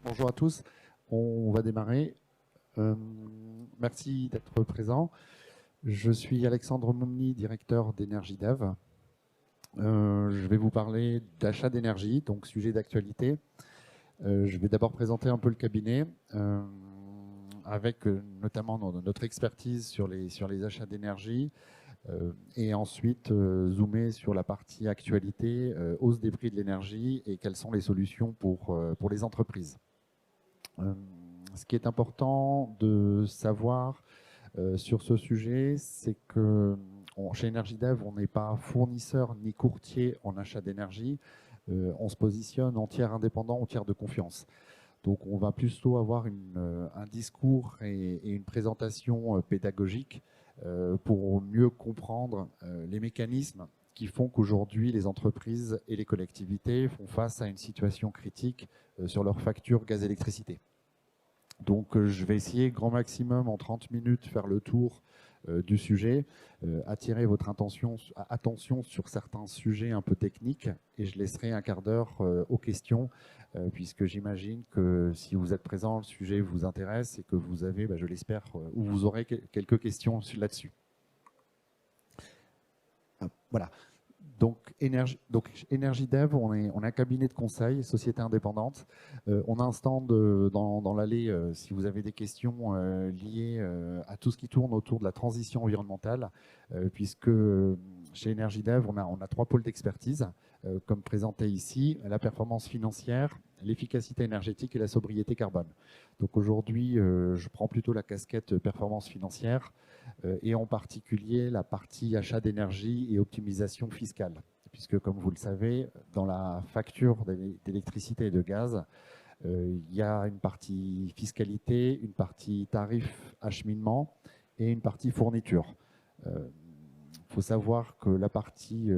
Bonjour à tous, on va démarrer. Euh, Merci d'être présent. Je suis Alexandre Moumni, directeur d'Energy Dev. Je vais vous parler d'achat d'énergie, donc sujet d'actualité. Je vais d'abord présenter un peu le cabinet, avec notamment notre expertise sur les achats d'énergie, et ensuite zoomer sur la partie actualité, hausse des prix de l'énergie et quelles sont les solutions pour les entreprises. Ce qui est important de savoir sur ce sujet, c'est que chez EnergyDev, on n'est pas fournisseur ni courtier en achat d'énergie. On se positionne en tiers indépendant ou tiers de confiance. Donc on va plutôt avoir un discours et une présentation pédagogique pour mieux comprendre les mécanismes qui font qu'aujourd'hui les entreprises et les collectivités font face à une situation critique sur leur facture gaz-électricité. Donc je vais essayer grand maximum en 30 minutes faire le tour du sujet, attirer votre attention sur certains sujets un peu techniques et je laisserai un quart d'heure aux questions puisque j'imagine que si vous êtes présent, le sujet vous intéresse et que vous avez, je l'espère, ou vous aurez quelques questions là-dessus. Voilà. Donc Energy Dev, on est un cabinet de conseil, société indépendante. On a un stand dans l'allée si vous avez des questions liées à tout ce qui tourne autour de la transition environnementale, puisque chez Energy Dev, on a 3 pôles d'expertise, comme présenté ici, la performance financière, l'efficacité énergétique et la sobriété carbone. Donc aujourd'hui, je prends plutôt la casquette performance financière, et en particulier la partie achat d'énergie et optimisation fiscale. Puisque, comme vous le savez, dans la facture d'électricité et de gaz, il y a une partie fiscalité, une partie tarif acheminement et une partie fourniture. Il faut savoir que la partie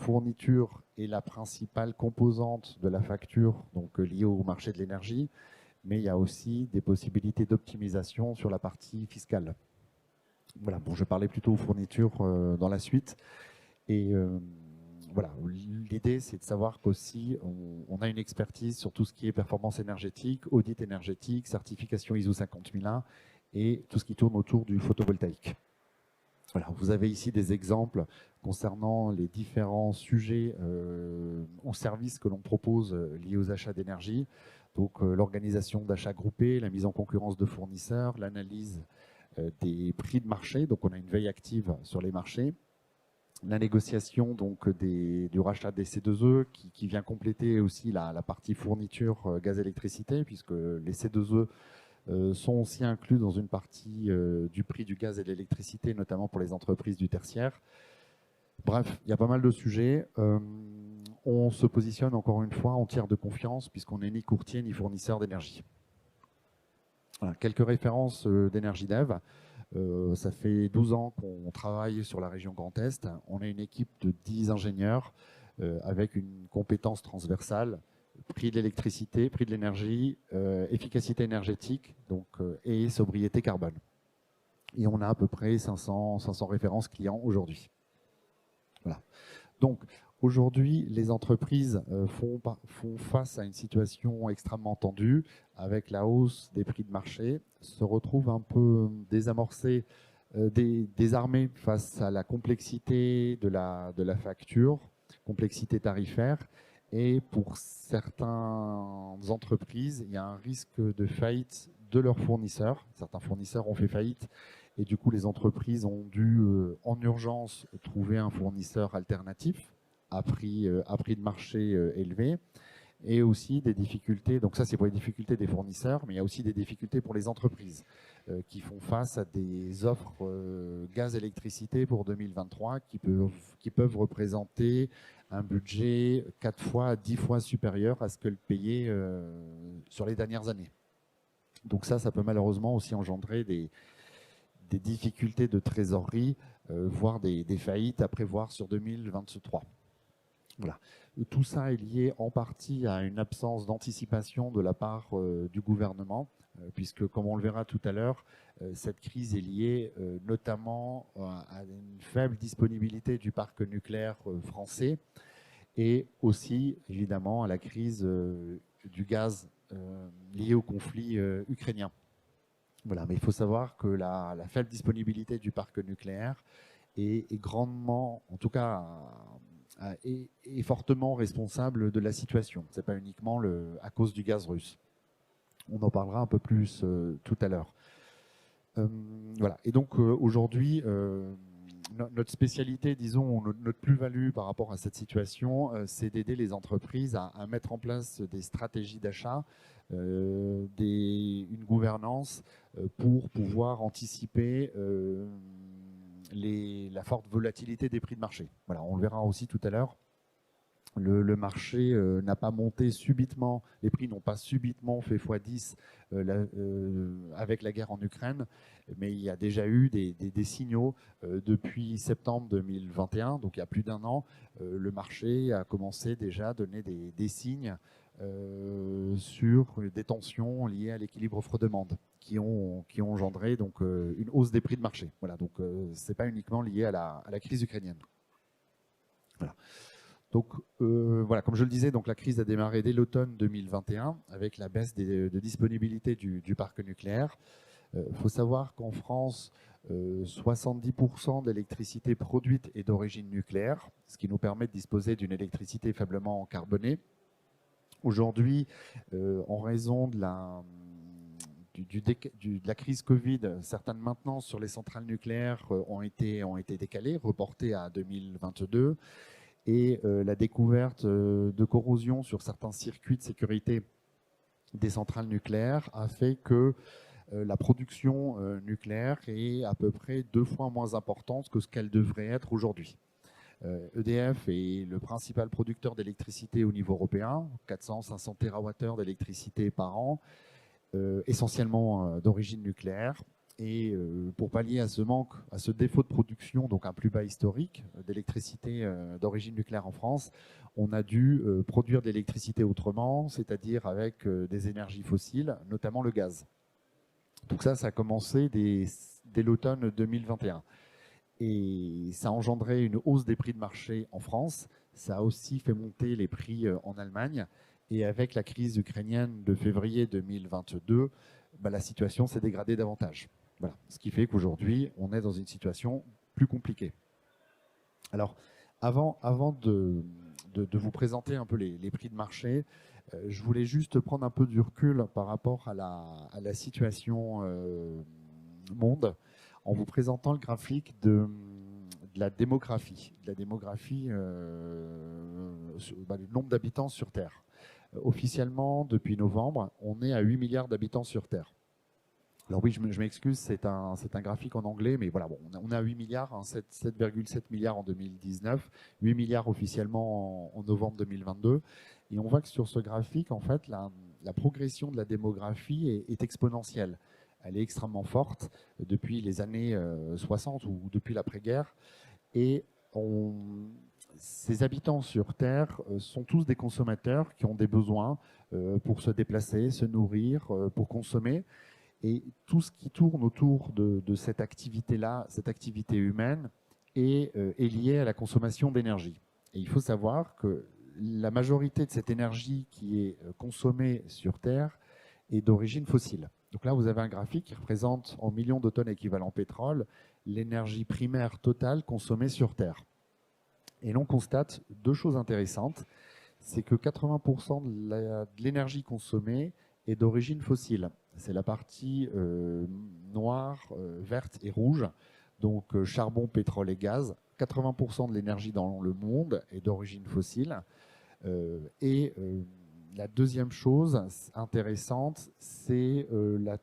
fourniture est la principale composante de la facture, donc liée au marché de l'énergie, mais il y a aussi des possibilités d'optimisation sur la partie fiscale. Voilà, bon, je parlais plutôt aux fournitures dans la suite. Et voilà, l'idée, c'est de savoir qu'aussi, on a une expertise sur tout ce qui est performance énergétique, audit énergétique, certification ISO 50001 et tout ce qui tourne autour du photovoltaïque. Voilà, vous avez ici des exemples concernant les différents sujets ou services que l'on propose liés aux achats d'énergie. Donc, l'organisation d'achats groupés, la mise en concurrence de fournisseurs, l'analyse des prix de marché, donc on a une veille active sur les marchés, la négociation donc du rachat des C2E qui vient compléter aussi la partie fourniture gaz-électricité, puisque les C2E sont aussi inclus dans une partie du prix du gaz et de l'électricité, notamment pour les entreprises du tertiaire. Bref, il y a pas mal de sujets. On se positionne encore une fois en tiers de confiance, puisqu'on n'est ni courtier ni fournisseur d'énergie. Voilà, quelques références d'Energy Dev. Ça fait 12 ans qu'on travaille sur la région Grand Est. On a une équipe de 10 ingénieurs avec une compétence transversale, prix de l'électricité, prix de l'énergie, efficacité énergétique donc, et sobriété carbone. Et on a à peu près 500 références clients aujourd'hui. Voilà. Donc, aujourd'hui, les entreprises font face à une situation extrêmement tendue avec la hausse des prix de marché, se retrouvent un peu désamorcées, désarmées face à la complexité de la facture, complexité tarifaire. Et pour certaines entreprises, il y a un risque de faillite de leurs fournisseurs. Certains fournisseurs ont fait faillite et du coup, les entreprises ont dû en urgence trouver un fournisseur alternatif à prix de marché élevé, et aussi des difficultés. Donc ça, c'est pour les difficultés des fournisseurs, mais il y a aussi des difficultés pour les entreprises qui font face à des offres gaz-électricité pour 2023 qui peuvent représenter un budget 4 fois à 10 fois supérieur à ce qu'elles payaient sur les dernières années. Donc ça peut malheureusement aussi engendrer des difficultés de trésorerie, voire des faillites à prévoir sur 2023. Voilà. Tout ça est lié en partie à une absence d'anticipation de la part du gouvernement, puisque, comme on le verra tout à l'heure, cette crise est liée notamment à une faible disponibilité du parc nucléaire français et aussi, évidemment, à la crise du gaz liées au conflit ukrainien. Voilà, mais il faut savoir que la faible disponibilité du parc nucléaire est grandement, en tout cas, est fortement responsable de la situation. Ce n'est pas uniquement à cause du gaz russe. On en parlera un peu plus tout à l'heure. Voilà. Et donc aujourd'hui, notre spécialité, disons, notre plus-value par rapport à cette situation, c'est d'aider les entreprises à mettre en place des stratégies d'achat, une gouvernance pour pouvoir anticiper la forte volatilité des prix de marché. Voilà, on le verra aussi tout à l'heure. Le marché n'a pas monté subitement, les prix n'ont pas subitement fait x10 avec la guerre en Ukraine, mais il y a déjà eu des signaux depuis septembre 2021, donc il y a plus d'un an, le marché a commencé déjà à donner des signes sur des tensions liées à l'équilibre offre-demande qui ont engendré donc, une hausse des prix de marché. Voilà, donc ce n'est pas uniquement lié à la crise ukrainienne. Voilà. Donc voilà, comme je le disais, donc la crise a démarré dès l'automne 2021 avec la baisse de disponibilité du parc nucléaire. Il faut savoir qu'en France, 70% de l'électricité produite est d'origine nucléaire, ce qui nous permet de disposer d'une électricité faiblement carbonée. Aujourd'hui, en raison de la crise Covid, certaines maintenances sur les centrales nucléaires ont été décalées, reportées à 2022. Et la découverte de corrosion sur certains circuits de sécurité des centrales nucléaires a fait que la production nucléaire est à peu près 2 fois moins importante que ce qu'elle devrait être aujourd'hui. EDF est le principal producteur d'électricité au niveau européen, 400-500 TWh d'électricité par an, essentiellement d'origine nucléaire. Et pour pallier à ce manque, à ce défaut de production, donc un plus bas historique d'électricité d'origine nucléaire en France, on a dû produire de l'électricité autrement, c'est-à-dire avec des énergies fossiles, notamment le gaz. Donc ça a commencé dès l'automne 2021. Et ça a engendré une hausse des prix de marché en France. Ça a aussi fait monter les prix en Allemagne. Et avec la crise ukrainienne de février 2022, la situation s'est dégradée davantage. Voilà. Ce qui fait qu'aujourd'hui, on est dans une situation plus compliquée. Alors, avant de vous présenter un peu les prix de marché, je voulais juste prendre un peu du recul par rapport à la situation monde, en vous présentant le graphique de la démographie. Du nombre d'habitants sur Terre. Officiellement, depuis novembre, on est à 8 milliards d'habitants sur Terre. Alors oui, je m'excuse, c'est un graphique en anglais, mais voilà, bon, on est à 8 milliards, hein, 7,7 milliards en 2019, 8 milliards officiellement en novembre 2022. Et on voit que sur ce graphique, en fait, la progression de la démographie est exponentielle. Elle est extrêmement forte depuis les années 60 ou depuis l'après-guerre. Et ces habitants sur Terre sont tous des consommateurs qui ont des besoins pour se déplacer, se nourrir, pour consommer. Et tout ce qui tourne autour de cette activité-là, cette activité humaine, est lié à la consommation d'énergie. Et il faut savoir que la majorité de cette énergie qui est consommée sur Terre est d'origine fossile. Donc là, vous avez un graphique qui représente en millions de tonnes équivalent pétrole l'énergie primaire totale consommée sur Terre. Et l'on constate 2 choses intéressantes. C'est que 80% de l'énergie consommée est d'origine fossile. C'est la partie noire, verte et rouge, donc charbon, pétrole et gaz. 80% de l'énergie dans le monde est d'origine fossile. La deuxième chose intéressante, c'est la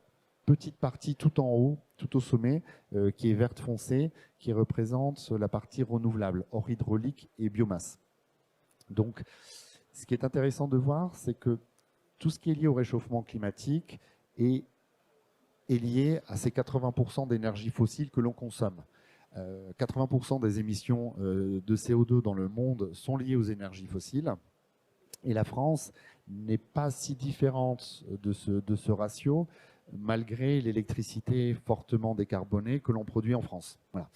petite partie tout en haut, tout au sommet, qui est verte foncée, qui représente la partie renouvelable, hors hydraulique et biomasse. Donc, ce qui est intéressant de voir, c'est que tout ce qui est lié au réchauffement climatique est lié à ces 80% d'énergie fossile que l'on consomme. 80% des émissions de CO2 dans le monde sont liées aux énergies fossiles. Et la France n'est pas si différente de ce ratio, malgré l'électricité fortement décarbonée que l'on produit en France. Voilà.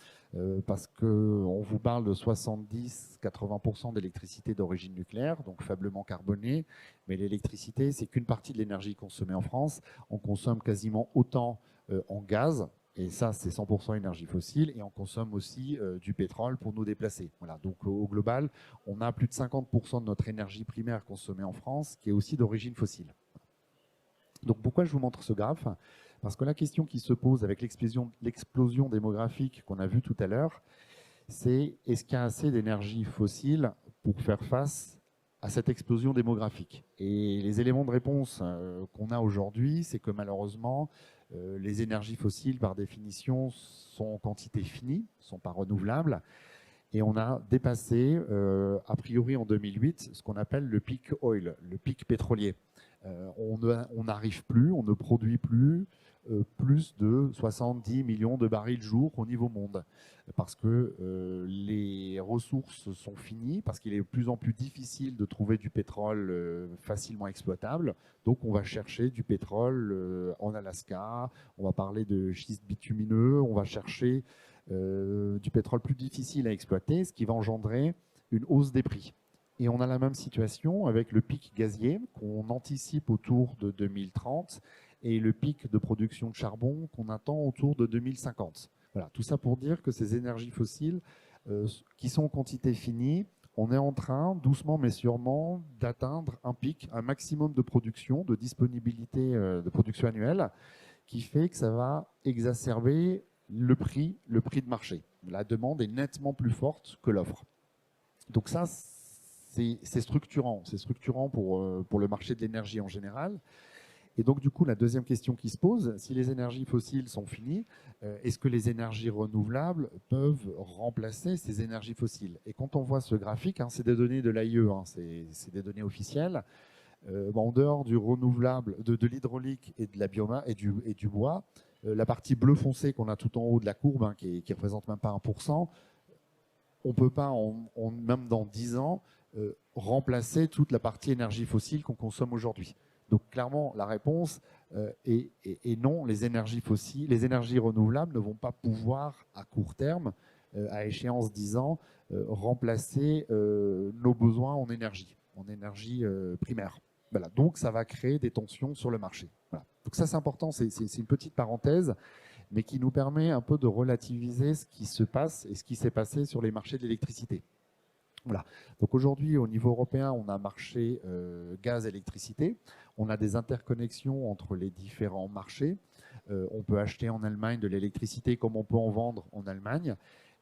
parce qu'on vous parle de 70-80% d'électricité d'origine nucléaire, donc faiblement carbonée, mais l'électricité, c'est qu'une partie de l'énergie consommée en France. On consomme quasiment autant en gaz, et ça, c'est 100% énergie fossile, et on consomme aussi du pétrole pour nous déplacer. Voilà. Donc au global, on a plus de 50% de notre énergie primaire consommée en France qui est aussi d'origine fossile. Donc pourquoi je vous montre ce graphe? Parce que la question qui se pose avec l'explosion démographique qu'on a vue tout à l'heure, c'est est-ce qu'il y a assez d'énergie fossile pour faire face à cette explosion démographique? Et les éléments de réponse qu'on a aujourd'hui, c'est que malheureusement, les énergies fossiles, par définition, sont en quantité finie, ne sont pas renouvelables. Et on a dépassé, a priori en 2008, ce qu'on appelle le peak oil, le pic pétrolier. On n'arrive plus, on ne produit plus plus de 70 millions de barils jour au niveau monde, parce que les ressources sont finies, parce qu'il est de plus en plus difficile de trouver du pétrole facilement exploitable. Donc on va chercher du pétrole en Alaska, on va parler de schiste bitumineux, on va chercher du pétrole plus difficile à exploiter, ce qui va engendrer une hausse des prix. Et on a la même situation avec le pic gazier qu'on anticipe autour de 2030 et le pic de production de charbon qu'on attend autour de 2050. Voilà, tout ça pour dire que ces énergies fossiles qui sont en quantité finie, on est en train, doucement mais sûrement, d'atteindre un pic, un maximum de production, de disponibilité de production annuelle, qui fait que ça va exacerber le prix de marché. La demande est nettement plus forte que l'offre. Donc ça, c'est structurant. C'est structurant pour le marché de l'énergie en général. Et donc, du coup, la deuxième question qui se pose, si les énergies fossiles sont finies, est-ce que les énergies renouvelables peuvent remplacer ces énergies fossiles? Et quand on voit ce graphique, hein, c'est des données de l'AIE, hein, c'est des données officielles, en dehors du renouvelable, de l'hydraulique et de la biomasse et du bois, la partie bleu foncé qu'on a tout en haut de la courbe, hein, qui représente même pas 1%, on ne peut pas, même dans 10 ans, remplacer toute la partie énergie fossile qu'on consomme aujourd'hui. Donc clairement, la réponse est non, les énergies fossiles, les énergies renouvelables ne vont pas pouvoir, à court terme, à échéance 10 ans, remplacer nos besoins en énergie primaire. Voilà. Donc ça va créer des tensions sur le marché. Voilà. Donc ça, c'est important, c'est une petite parenthèse, mais qui nous permet un peu de relativiser ce qui se passe et ce qui s'est passé sur les marchés de l'électricité. Voilà. Donc aujourd'hui, au niveau européen, on a un marché gaz-électricité. On a des interconnexions entre les différents marchés. On peut acheter en Allemagne de l'électricité comme on peut en vendre en Allemagne.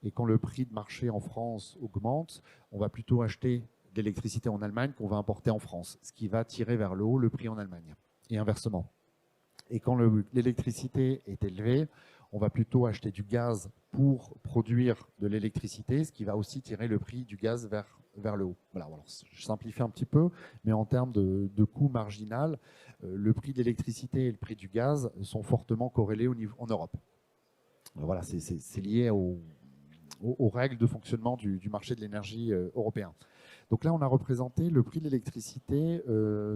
Et quand le prix de marché en France augmente, on va plutôt acheter de l'électricité en Allemagne qu'on va importer en France, ce qui va tirer vers le haut le prix en Allemagne, et inversement. Et quand l'électricité est élevée, on va plutôt acheter du gaz pour produire de l'électricité, ce qui va aussi tirer le prix du gaz vers le haut. Voilà, alors, je simplifie un petit peu, mais en termes de coût marginal, le prix de l'électricité et le prix du gaz sont fortement corrélés en Europe. Voilà, c'est lié aux règles de fonctionnement du marché de l'énergie européen. Donc là, on a représenté le prix de l'électricité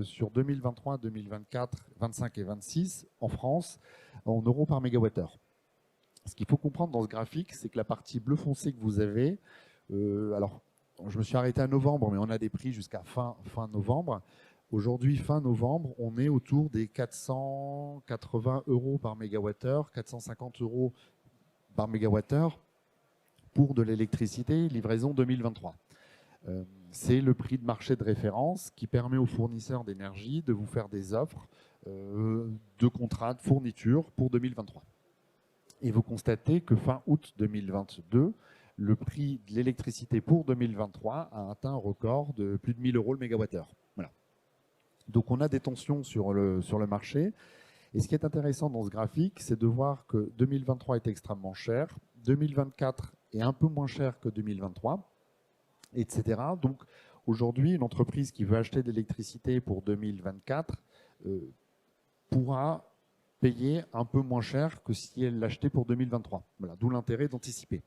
sur 2023, 2024, 25 et 26 en France en euros par mégawattheure. Ce qu'il faut comprendre dans ce graphique, c'est que la partie bleu foncé que vous avez, alors je me suis arrêté à novembre, mais on a des prix jusqu'à fin novembre. Aujourd'hui, fin novembre, on est autour des 480 euros par mégawattheure, 450 euros par mégawattheure pour de l'électricité livraison 2023. C'est le prix de marché de référence qui permet aux fournisseurs d'énergie de vous faire des offres de contrats de fourniture pour 2023. Et vous constatez que fin août 2022, le prix de l'électricité pour 2023 a atteint un record de plus de 1 000 euros le mégawattheure. Voilà. Donc on a des tensions sur le marché. Et ce qui est intéressant dans ce graphique, c'est de voir que 2023 est extrêmement cher, 2024 est un peu moins cher que 2023, etc. Donc aujourd'hui, une entreprise qui veut acheter de l'électricité pour 2024 pourra payer un peu moins cher que si elle l'achetait pour 2023. Voilà, d'où l'intérêt d'anticiper.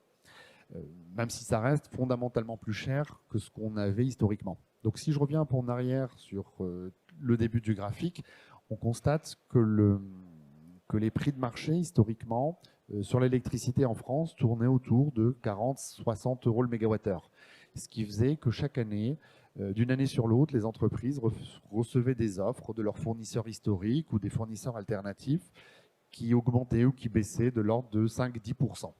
Même si ça reste fondamentalement plus cher que ce qu'on avait historiquement. Donc si je reviens un peu en arrière sur le début du graphique, on constate que les prix de marché historiquement sur l'électricité en France tournait autour de 40-60 euros le mégawattheure. Ce qui faisait que chaque année, d'une année sur l'autre, les entreprises recevaient des offres de leurs fournisseurs historiques ou des fournisseurs alternatifs qui augmentaient ou qui baissaient de l'ordre de 5-10%.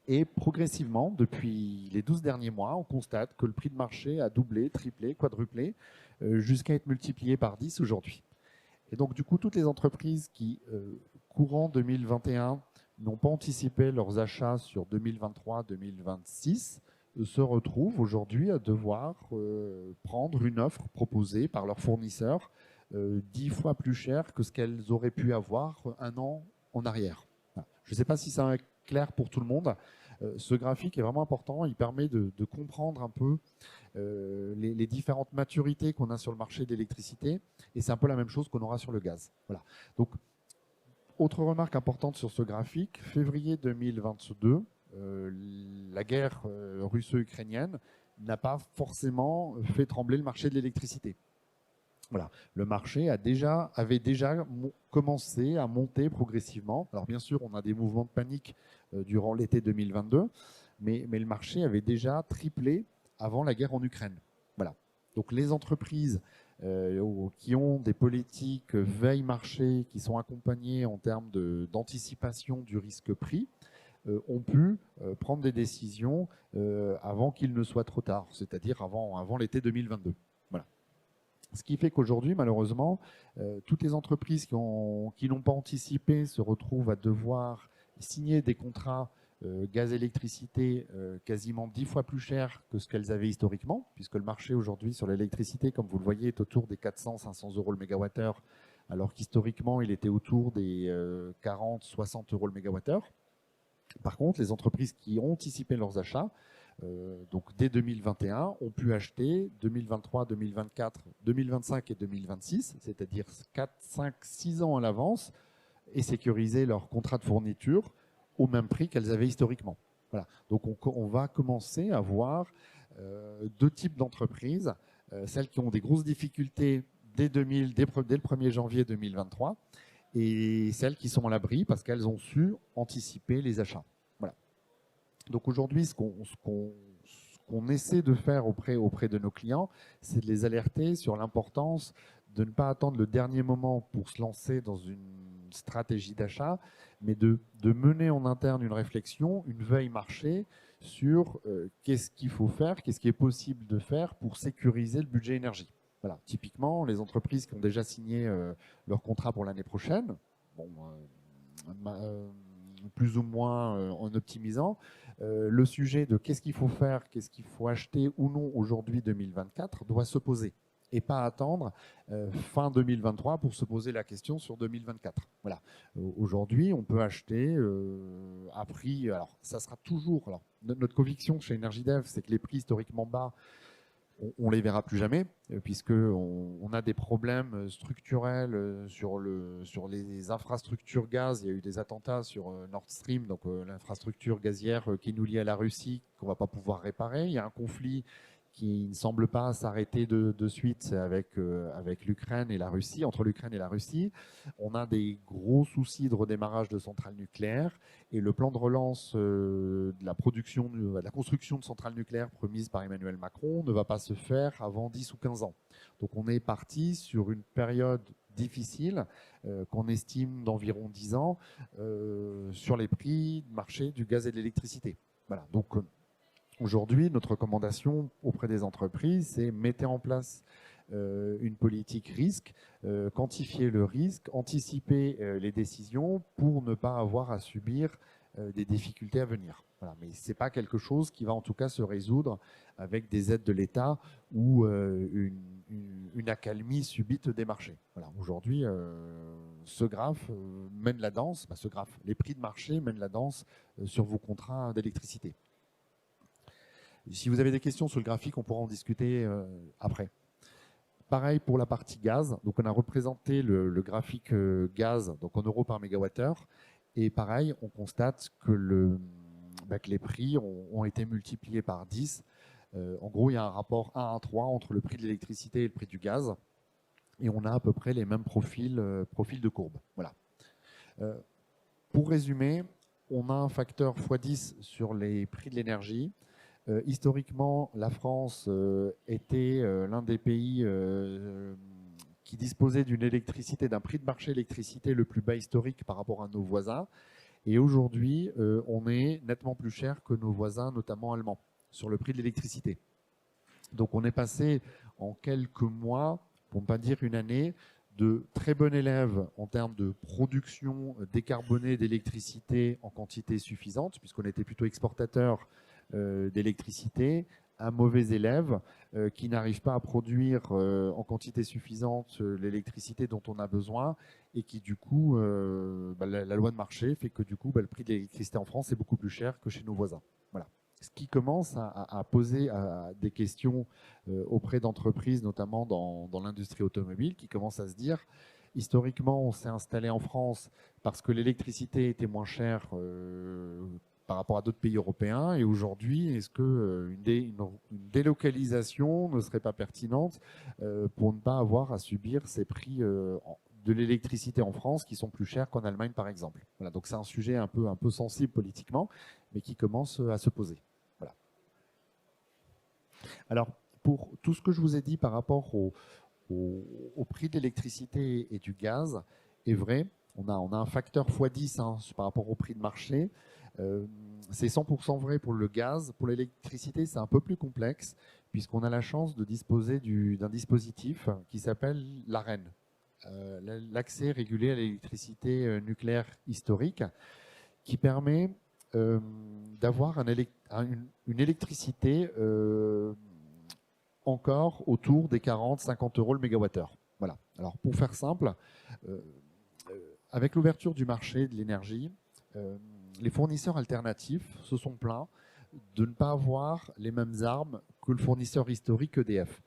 Et progressivement, depuis les 12 derniers mois, on constate que le prix de marché a doublé, triplé, quadruplé, jusqu'à être multiplié par 10 aujourd'hui. Et donc, du coup, toutes les entreprises qui, courant 2021, n'ont pas anticipé leurs achats sur 2023-2026, se retrouvent aujourd'hui à devoir prendre une offre proposée par leurs fournisseurs 10 fois plus cher que ce qu'elles auraient pu avoir un an en arrière. Je ne sais pas si c'est clair pour tout le monde. Ce graphique est vraiment important. Il permet de comprendre un peu les différentes maturités qu'on a sur le marché de l'électricité. Et c'est un peu la même chose qu'on aura sur le gaz. Voilà. Donc, autre remarque importante sur ce graphique, février 2022, la guerre russo-ukrainienne n'a pas forcément fait trembler le marché de l'électricité. Voilà. Le marché avait déjà commencé à monter progressivement. Alors bien sûr, on a des mouvements de panique durant l'été 2022, mais le marché avait déjà triplé avant la guerre en Ukraine. Voilà. Donc les entreprises qui ont des politiques veille marché qui sont accompagnées en termes d'anticipation du risque prix ont pu prendre des décisions avant qu'il ne soit trop tard, c'est-à-dire avant l'été 2022. Voilà. Ce qui fait qu'aujourd'hui, malheureusement, toutes les entreprises qui n'ont pas anticipé se retrouvent à devoir signer des contrats gaz-électricité quasiment 10 fois plus chers que ce qu'elles avaient historiquement, puisque le marché aujourd'hui sur l'électricité, comme vous le voyez, est autour des 400-500 euros le mégawattheure, alors qu'historiquement, il était autour des 40-60 euros le mégawattheure. Par contre, les entreprises qui ont anticipé leurs achats, donc dès 2021, ont pu acheter 2023, 2024, 2025 et 2026, c'est-à-dire 4, 5, 6 ans à l'avance, et sécuriser leur contrat de fourniture au même prix qu'elles avaient historiquement. Voilà. Donc on va commencer à voir deux types d'entreprises, celles qui ont des grosses difficultés dès le 1er janvier 2023, et celles qui sont à l'abri parce qu'elles ont su anticiper les achats. Voilà. Donc aujourd'hui, ce qu'on essaie de faire auprès de nos clients, c'est de les alerter sur l'importance de ne pas attendre le dernier moment pour se lancer dans une stratégie d'achat, mais de mener en interne une réflexion, une veille marché sur qu'est-ce qu'il faut faire, qu'est-ce qui est possible de faire pour sécuriser le budget énergie. Voilà. Typiquement, les entreprises qui ont déjà signé leur contrat pour l'année prochaine, bon, plus ou moins en optimisant, le sujet de qu'est-ce qu'il faut faire, qu'est-ce qu'il faut acheter ou non aujourd'hui 2024 doit se poser et pas attendre fin 2023 pour se poser la question sur 2024. Voilà. Aujourd'hui, on peut acheter à prix, alors ça sera toujours, alors notre conviction chez Energidev, c'est que les prix historiquement bas, on les verra plus jamais, puisque on a des problèmes structurels sur les infrastructures gaz. Il y a eu des attentats sur Nord Stream, donc l'infrastructure gazière qui nous lie à la Russie, qu'on va pas pouvoir réparer. Il y a un conflit qui ne semble pas s'arrêter de suite avec l'Ukraine et la Russie, entre l'Ukraine et la Russie. On a des gros soucis de redémarrage de centrales nucléaires et le plan de relance de la construction de centrales nucléaires promise par Emmanuel Macron ne va pas se faire avant 10 ou 15 ans. Donc on est parti sur une période difficile qu'on estime d'environ 10 ans sur les prix de marché du gaz et de l'électricité. Voilà, donc aujourd'hui, notre recommandation auprès des entreprises, c'est mettez en place une politique risque, quantifier le risque, anticiper les décisions pour ne pas avoir à subir des difficultés à venir. Voilà. Mais ce n'est pas quelque chose qui va en tout cas se résoudre avec des aides de l'État ou une accalmie subite des marchés. Voilà. Aujourd'hui, ce graphe mène la danse, les prix de marché mènent la danse sur vos contrats d'électricité. Si vous avez des questions sur le graphique, on pourra en discuter après. Pareil pour la partie gaz. Donc on a représenté le graphique gaz donc en euros par mégawattheure. Et pareil, on constate que les prix ont été multipliés par 10. En gros, il y a un rapport 1 à 3 entre le prix de l'électricité et le prix du gaz. Et on a à peu près les mêmes profils de courbe. Voilà. Pour résumer, on a un facteur x10 sur les prix de l'énergie. Historiquement, la France était l'un des pays qui disposait d'une électricité, d'un prix de marché électricité le plus bas historique par rapport à nos voisins. Et aujourd'hui, on est nettement plus cher que nos voisins, notamment allemands, sur le prix de l'électricité. Donc on est passé en quelques mois, pour ne pas dire une année, de très bon élève en termes de production décarbonée d'électricité en quantité suffisante, puisqu'on était plutôt exportateur d'électricité, un mauvais élève qui n'arrive pas à produire en quantité suffisante l'électricité dont on a besoin et qui du coup, la loi de marché fait que du coup, le prix de l'électricité en France est beaucoup plus cher que chez nos voisins. Voilà. Ce qui commence à poser des questions auprès d'entreprises, notamment dans l'industrie automobile, qui commencent à se dire, historiquement, on s'est installé en France parce que l'électricité était moins chère par rapport à d'autres pays européens. Et aujourd'hui, est-ce qu'une délocalisation ne serait pas pertinente pour ne pas avoir à subir ces prix de l'électricité en France qui sont plus chers qu'en Allemagne, par exemple. Voilà, donc c'est un sujet un peu sensible politiquement, mais qui commence à se poser. Voilà. Alors, pour tout ce que je vous ai dit par rapport au prix de l'électricité et du gaz est vrai. On a un facteur x10 par rapport au prix de marché. C'est 100% vrai pour le gaz. Pour l'électricité, c'est un peu plus complexe, puisqu'on a la chance de disposer d'un dispositif qui s'appelle l'AREN, l'accès régulé à l'électricité nucléaire historique, qui permet d'avoir une électricité encore autour des 40-50 euros le mégawattheure. Voilà. Alors, pour faire simple, avec l'ouverture du marché de l'énergie, les fournisseurs alternatifs se sont plaints de ne pas avoir les mêmes armes que le fournisseur historique EDF.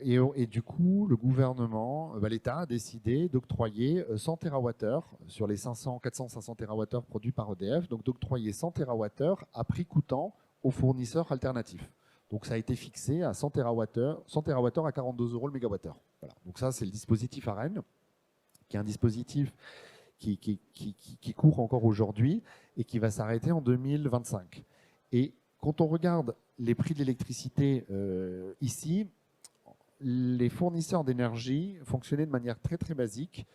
Et du coup, le gouvernement, l'État a décidé d'octroyer 100 TWh sur les 400-500 TWh produits par EDF, donc d'octroyer 100 TWh à prix coûtant aux fournisseurs alternatifs. Donc ça a été fixé à 100 TWh à 42 euros le mégawattheure. Voilà. Donc ça, c'est le dispositif AREN, qui est un dispositif qui court encore aujourd'hui et qui va s'arrêter en 2025. Et quand on regarde les prix de l'électricité ici, les fournisseurs d'énergie fonctionnaient de manière très très basique.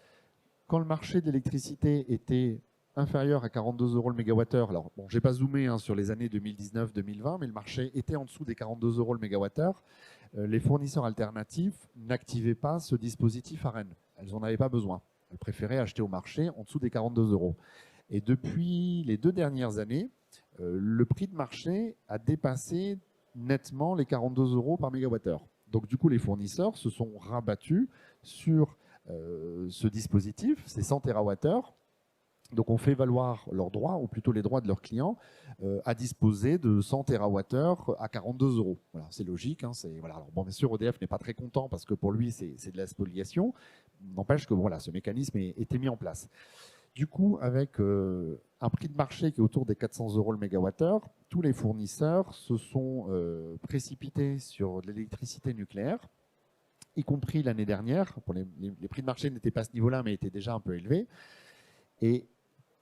Quand le marché de l'électricité était inférieur à 42 euros le mégawattheure, alors bon, je n'ai pas zoomé sur les années 2019-2020, mais le marché était en dessous des 42 euros le mégawattheure, les fournisseurs alternatifs n'activaient pas ce dispositif AREN. Elles n'en avaient pas besoin. Elles préféraient acheter au marché en dessous des 42 euros. Et depuis les 2 dernières années, le prix de marché a dépassé nettement les 42 euros par mégawattheure. Donc du coup, les fournisseurs se sont rabattus sur ce dispositif, ces 100 TWh. Donc on fait valoir leurs droits, ou plutôt les droits de leurs clients, à disposer de 100 TWh à 42 euros. Voilà, c'est logique. Voilà. Alors, bon, bien sûr, EDF n'est pas très content parce que pour lui, c'est de la spoliation. N'empêche que voilà, ce mécanisme était mis en place. Du coup, avec un prix de marché qui est autour des 400 euros le mégawattheure, tous les fournisseurs se sont précipités sur l'électricité nucléaire, y compris l'année dernière. Pour les prix de marché n'étaient pas à ce niveau-là, mais étaient déjà un peu élevés. Et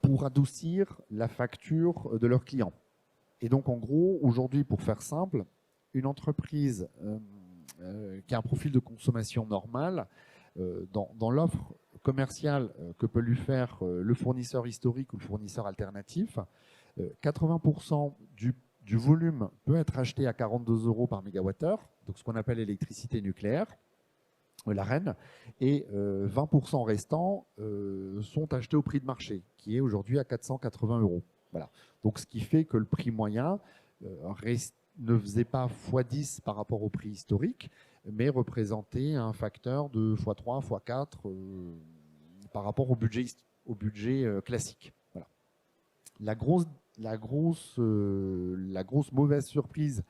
pour adoucir la facture de leurs clients. Et donc, en gros, aujourd'hui, pour faire simple, une entreprise qui a un profil de consommation normal, dans l'offre commerciale que peut lui faire le fournisseur historique ou le fournisseur alternatif, 80% du volume peut être acheté à 42 euros par mégawattheure, donc ce qu'on appelle l'électricité nucléaire, l'AREN, et 20% restants sont achetés au prix de marché, qui est aujourd'hui à 480 euros. Voilà. Donc ce qui fait que le prix moyen ne faisait pas x10 par rapport au prix historique, mais représentait un facteur de x3, x4 par rapport au budget classique. Voilà. La grosse mauvaise surprise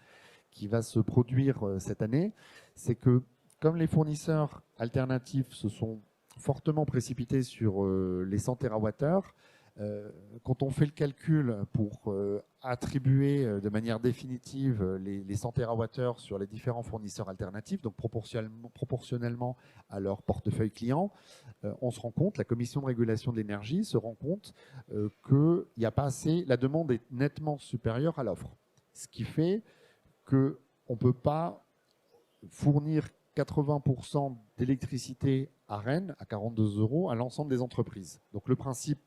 qui va se produire cette année, c'est que comme les fournisseurs alternatifs se sont fortement précipités sur les 100 TWh, Quand on fait le calcul pour attribuer de manière définitive les 100 TWh sur les différents fournisseurs alternatifs, donc proportionnellement à leur portefeuille client, on se rend compte, la Commission de régulation de l'énergie se rend compte qu'il n'y a pas assez, la demande est nettement supérieure à l'offre. Ce qui fait qu'on ne peut pas fournir 80% d'électricité à Rennes à 42 € à l'ensemble des entreprises. Donc le principe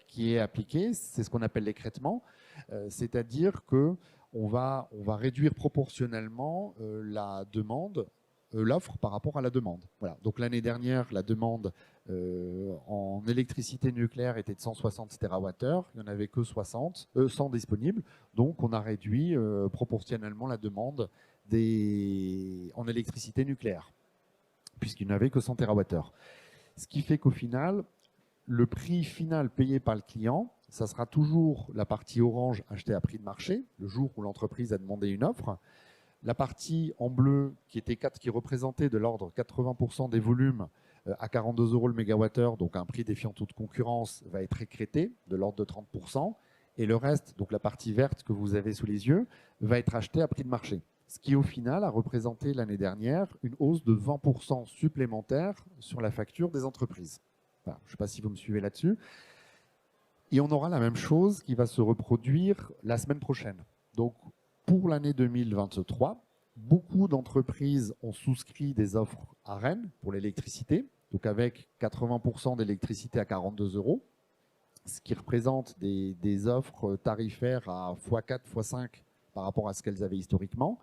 qui est appliqué, c'est ce qu'on appelle l'écrêtement, c'est-à-dire qu'on va réduire proportionnellement la demande, l'offre par rapport à la demande. Voilà. Donc l'année dernière, la demande en électricité nucléaire était de 160 TWh, il n'y en avait que 100 disponibles, donc on a réduit proportionnellement la demande en électricité nucléaire, puisqu'il n'y avait que 100 TWh. Ce qui fait qu'au final, le prix final payé par le client, ça sera toujours la partie orange achetée à prix de marché, le jour où l'entreprise a demandé une offre. La partie en bleu, qui représentait de l'ordre 80% des volumes à 42 € le mégawattheure, donc un prix défiant toute concurrence, va être écrété de l'ordre de 30%. Et le reste, donc la partie verte que vous avez sous les yeux, va être acheté à prix de marché. Ce qui, au final, a représenté l'année dernière une hausse de 20% supplémentaire sur la facture des entreprises. Voilà, je ne sais pas si vous me suivez là-dessus. Et on aura la même chose qui va se reproduire la semaine prochaine. Donc, pour l'année 2023, beaucoup d'entreprises ont souscrit des offres à Rennes pour l'électricité, donc avec 80% d'électricité à 42 €, ce qui représente des offres tarifaires à x4, x5 par rapport à ce qu'elles avaient historiquement.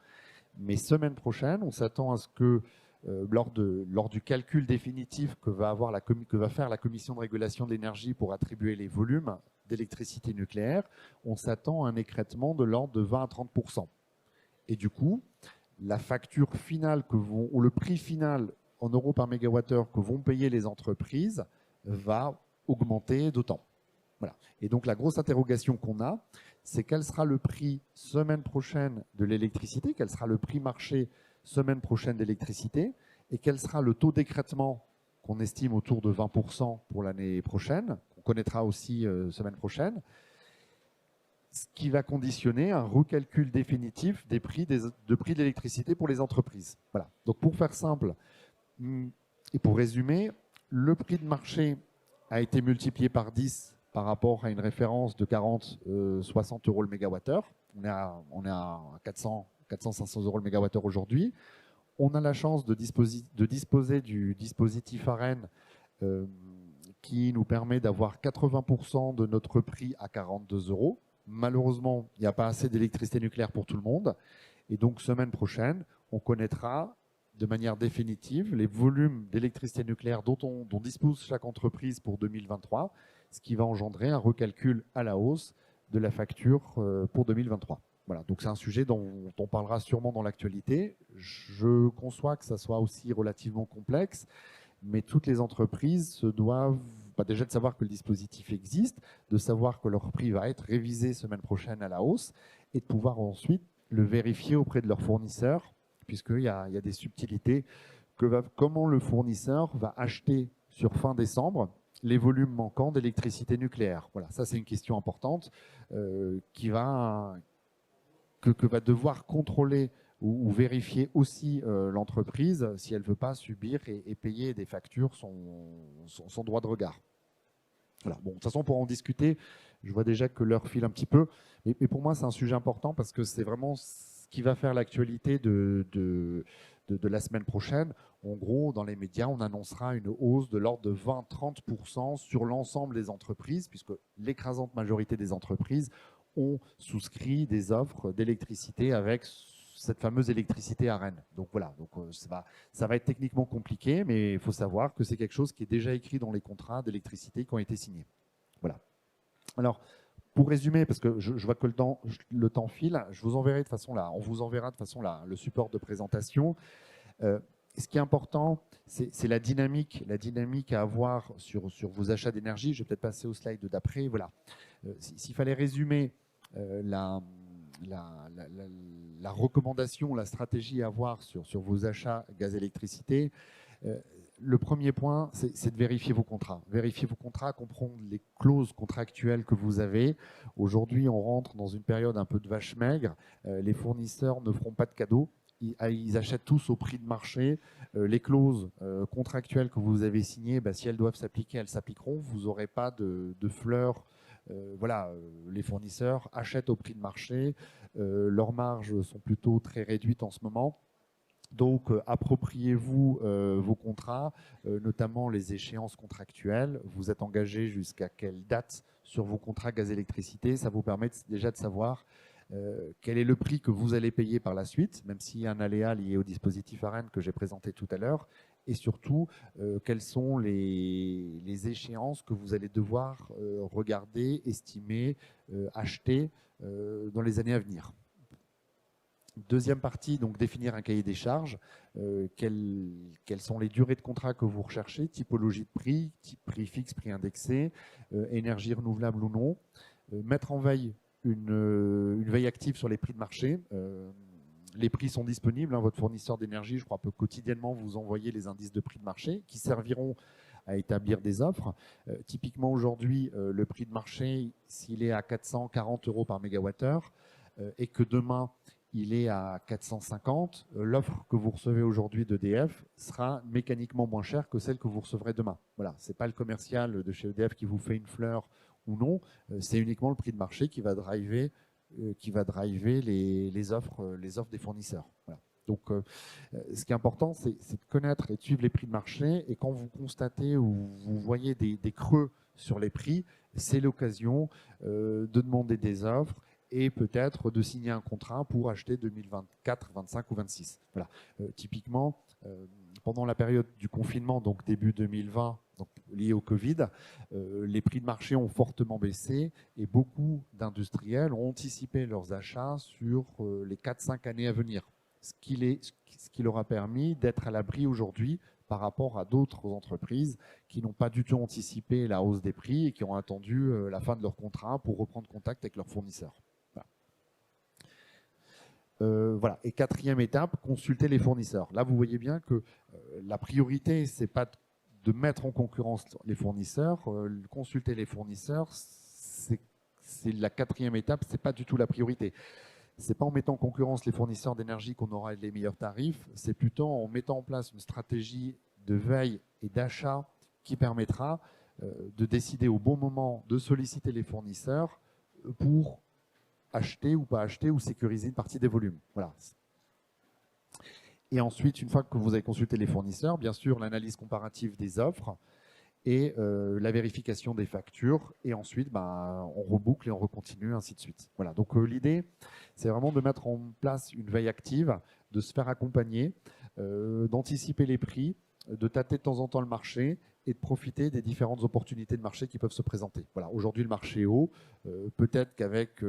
Mais semaine prochaine, on s'attend à ce que lors du calcul définitif que va faire la Commission de régulation de l'énergie pour attribuer les volumes d'électricité nucléaire, on s'attend à un écrêtement de l'ordre de 20 à 30%. Et du coup, la facture finale ou le prix final en euros par mégawattheure que vont payer les entreprises va augmenter d'autant. Voilà. Et donc la grosse interrogation qu'on a, c'est quel sera le prix semaine prochaine de l'électricité, quel sera le prix marché semaine prochaine d'électricité, et quel sera le taux d'écrêtement qu'on estime autour de 20% pour l'année prochaine, qu'on connaîtra aussi semaine prochaine, ce qui va conditionner un recalcul définitif des prix de l'électricité pour les entreprises. Voilà. Donc pour faire simple, et pour résumer, le prix de marché a été multiplié par 10 par rapport à une référence de 40-60 € le mégawattheure. On est à 400-500 € le mégawattheure aujourd'hui. On a la chance de disposer du dispositif ARENH qui nous permet d'avoir 80% de notre prix à 42 €. Malheureusement, il n'y a pas assez d'électricité nucléaire pour tout le monde. Et donc, semaine prochaine, on connaîtra de manière définitive les volumes d'électricité nucléaire dont dispose chaque entreprise pour 2023, ce qui va engendrer un recalcul à la hausse de la facture pour 2023. Voilà, donc c'est un sujet dont on parlera sûrement dans l'actualité. Je conçois que ça soit aussi relativement complexe, mais toutes les entreprises se doivent déjà de savoir que le dispositif existe, de savoir que leur prix va être révisé semaine prochaine à la hausse, et de pouvoir ensuite le vérifier auprès de leurs fournisseurs, puisqu'il y a des subtilités. Comment le fournisseur va acheter sur fin décembre les volumes manquants d'électricité nucléaire. Voilà, ça c'est une question importante que va devoir contrôler ou vérifier aussi l'entreprise si elle ne veut pas subir et payer des factures son droit de regard. Voilà. Bon, de toute façon, pour en discuter, je vois déjà que l'heure file un petit peu, mais pour moi, c'est un sujet important parce que c'est vraiment ce qui va faire l'actualité de la semaine prochaine. En gros, dans les médias, on annoncera une hausse de l'ordre de 20-30% sur l'ensemble des entreprises, puisque l'écrasante majorité des entreprises ont souscrit des offres d'électricité avec cette fameuse électricité à Rennes. Donc voilà, donc ça va être techniquement compliqué, mais il faut savoir que c'est quelque chose qui est déjà écrit dans les contrats d'électricité qui ont été signés. Voilà. Alors, pour résumer, parce que je vois que le temps file, on vous enverra de toute façon le support de présentation. Ce qui est important, c'est la dynamique à avoir sur vos achats d'énergie. Je vais peut-être passer au slide d'après. Voilà. S'il fallait résumer la recommandation, la stratégie à avoir sur vos achats gaz-électricité, le premier point, c'est de vérifier vos contrats. Vérifier vos contrats, comprendre les clauses contractuelles que vous avez. Aujourd'hui, on rentre dans une période un peu de vache maigre. Les fournisseurs ne feront pas de cadeaux. Ils achètent tous au prix de marché. Les clauses contractuelles que vous avez signées, si elles doivent s'appliquer, elles s'appliqueront. Vous n'aurez pas de fleurs. Voilà, les fournisseurs achètent au prix de marché. Leurs marges sont plutôt très réduites en ce moment. Donc, appropriez-vous vos contrats, notamment les échéances contractuelles. Vous êtes engagé jusqu'à quelle date sur vos contrats gaz-électricité? Ça vous permet déjà de savoir quel est le prix que vous allez payer par la suite, même s'il y a un aléa lié au dispositif ARENH que j'ai présenté tout à l'heure, et surtout, quelles sont les échéances que vous allez devoir regarder, estimer, acheter dans les années à venir. Deuxième partie, donc définir un cahier des charges. Quelles sont les durées de contrat que vous recherchez, typologie de prix, type prix fixe, prix indexé, énergie renouvelable ou non. Mettre en veille une veille active sur les prix de marché. Les prix sont disponibles. Votre fournisseur d'énergie, je crois, peut quotidiennement vous envoyer les indices de prix de marché qui serviront à établir des offres. Typiquement, aujourd'hui, le prix de marché, s'il est à 440 € par mégawattheure et que demain, il est à 450, l'offre que vous recevez aujourd'hui d'EDF sera mécaniquement moins chère que celle que vous recevrez demain. Voilà, ce n'est pas le commercial de chez EDF qui vous fait une fleur ou non, c'est uniquement le prix de marché qui va driver les offres des fournisseurs. Voilà. Donc, ce qui est important, c'est de connaître et de suivre les prix de marché. Et quand vous constatez ou vous voyez des creux sur les prix, c'est l'occasion de demander des offres et peut-être de signer un contrat pour acheter 2024, 25 ou 26. Voilà. Typiquement, pendant la période du confinement, donc début 2020, donc lié au Covid, les prix de marché ont fortement baissé et beaucoup d'industriels ont anticipé leurs achats sur les 4-5 années à venir, ce qui leur a permis d'être à l'abri aujourd'hui par rapport à d'autres entreprises qui n'ont pas du tout anticipé la hausse des prix et qui ont attendu la fin de leur contrat pour reprendre contact avec leurs fournisseurs. Voilà. Et quatrième étape, consulter les fournisseurs. Là, vous voyez bien que la priorité, ce n'est pas de mettre en concurrence les fournisseurs. Consulter les fournisseurs, c'est la quatrième étape, ce n'est pas du tout la priorité. Ce n'est pas en mettant en concurrence les fournisseurs d'énergie qu'on aura les meilleurs tarifs, c'est plutôt en mettant en place une stratégie de veille et d'achat qui permettra de décider au bon moment de solliciter les fournisseurs pour acheter ou pas acheter ou sécuriser une partie des volumes. Voilà. Et ensuite, une fois que vous avez consulté les fournisseurs, bien sûr, l'analyse comparative des offres et la vérification des factures. Et ensuite, on reboucle et on recontinue, ainsi de suite. Voilà. Donc, l'idée, c'est vraiment de mettre en place une veille active, de se faire accompagner, d'anticiper les prix, de tâter de temps en temps le marché et de profiter des différentes opportunités de marché qui peuvent se présenter. Voilà. Aujourd'hui, le marché est haut. Peut-être qu'avec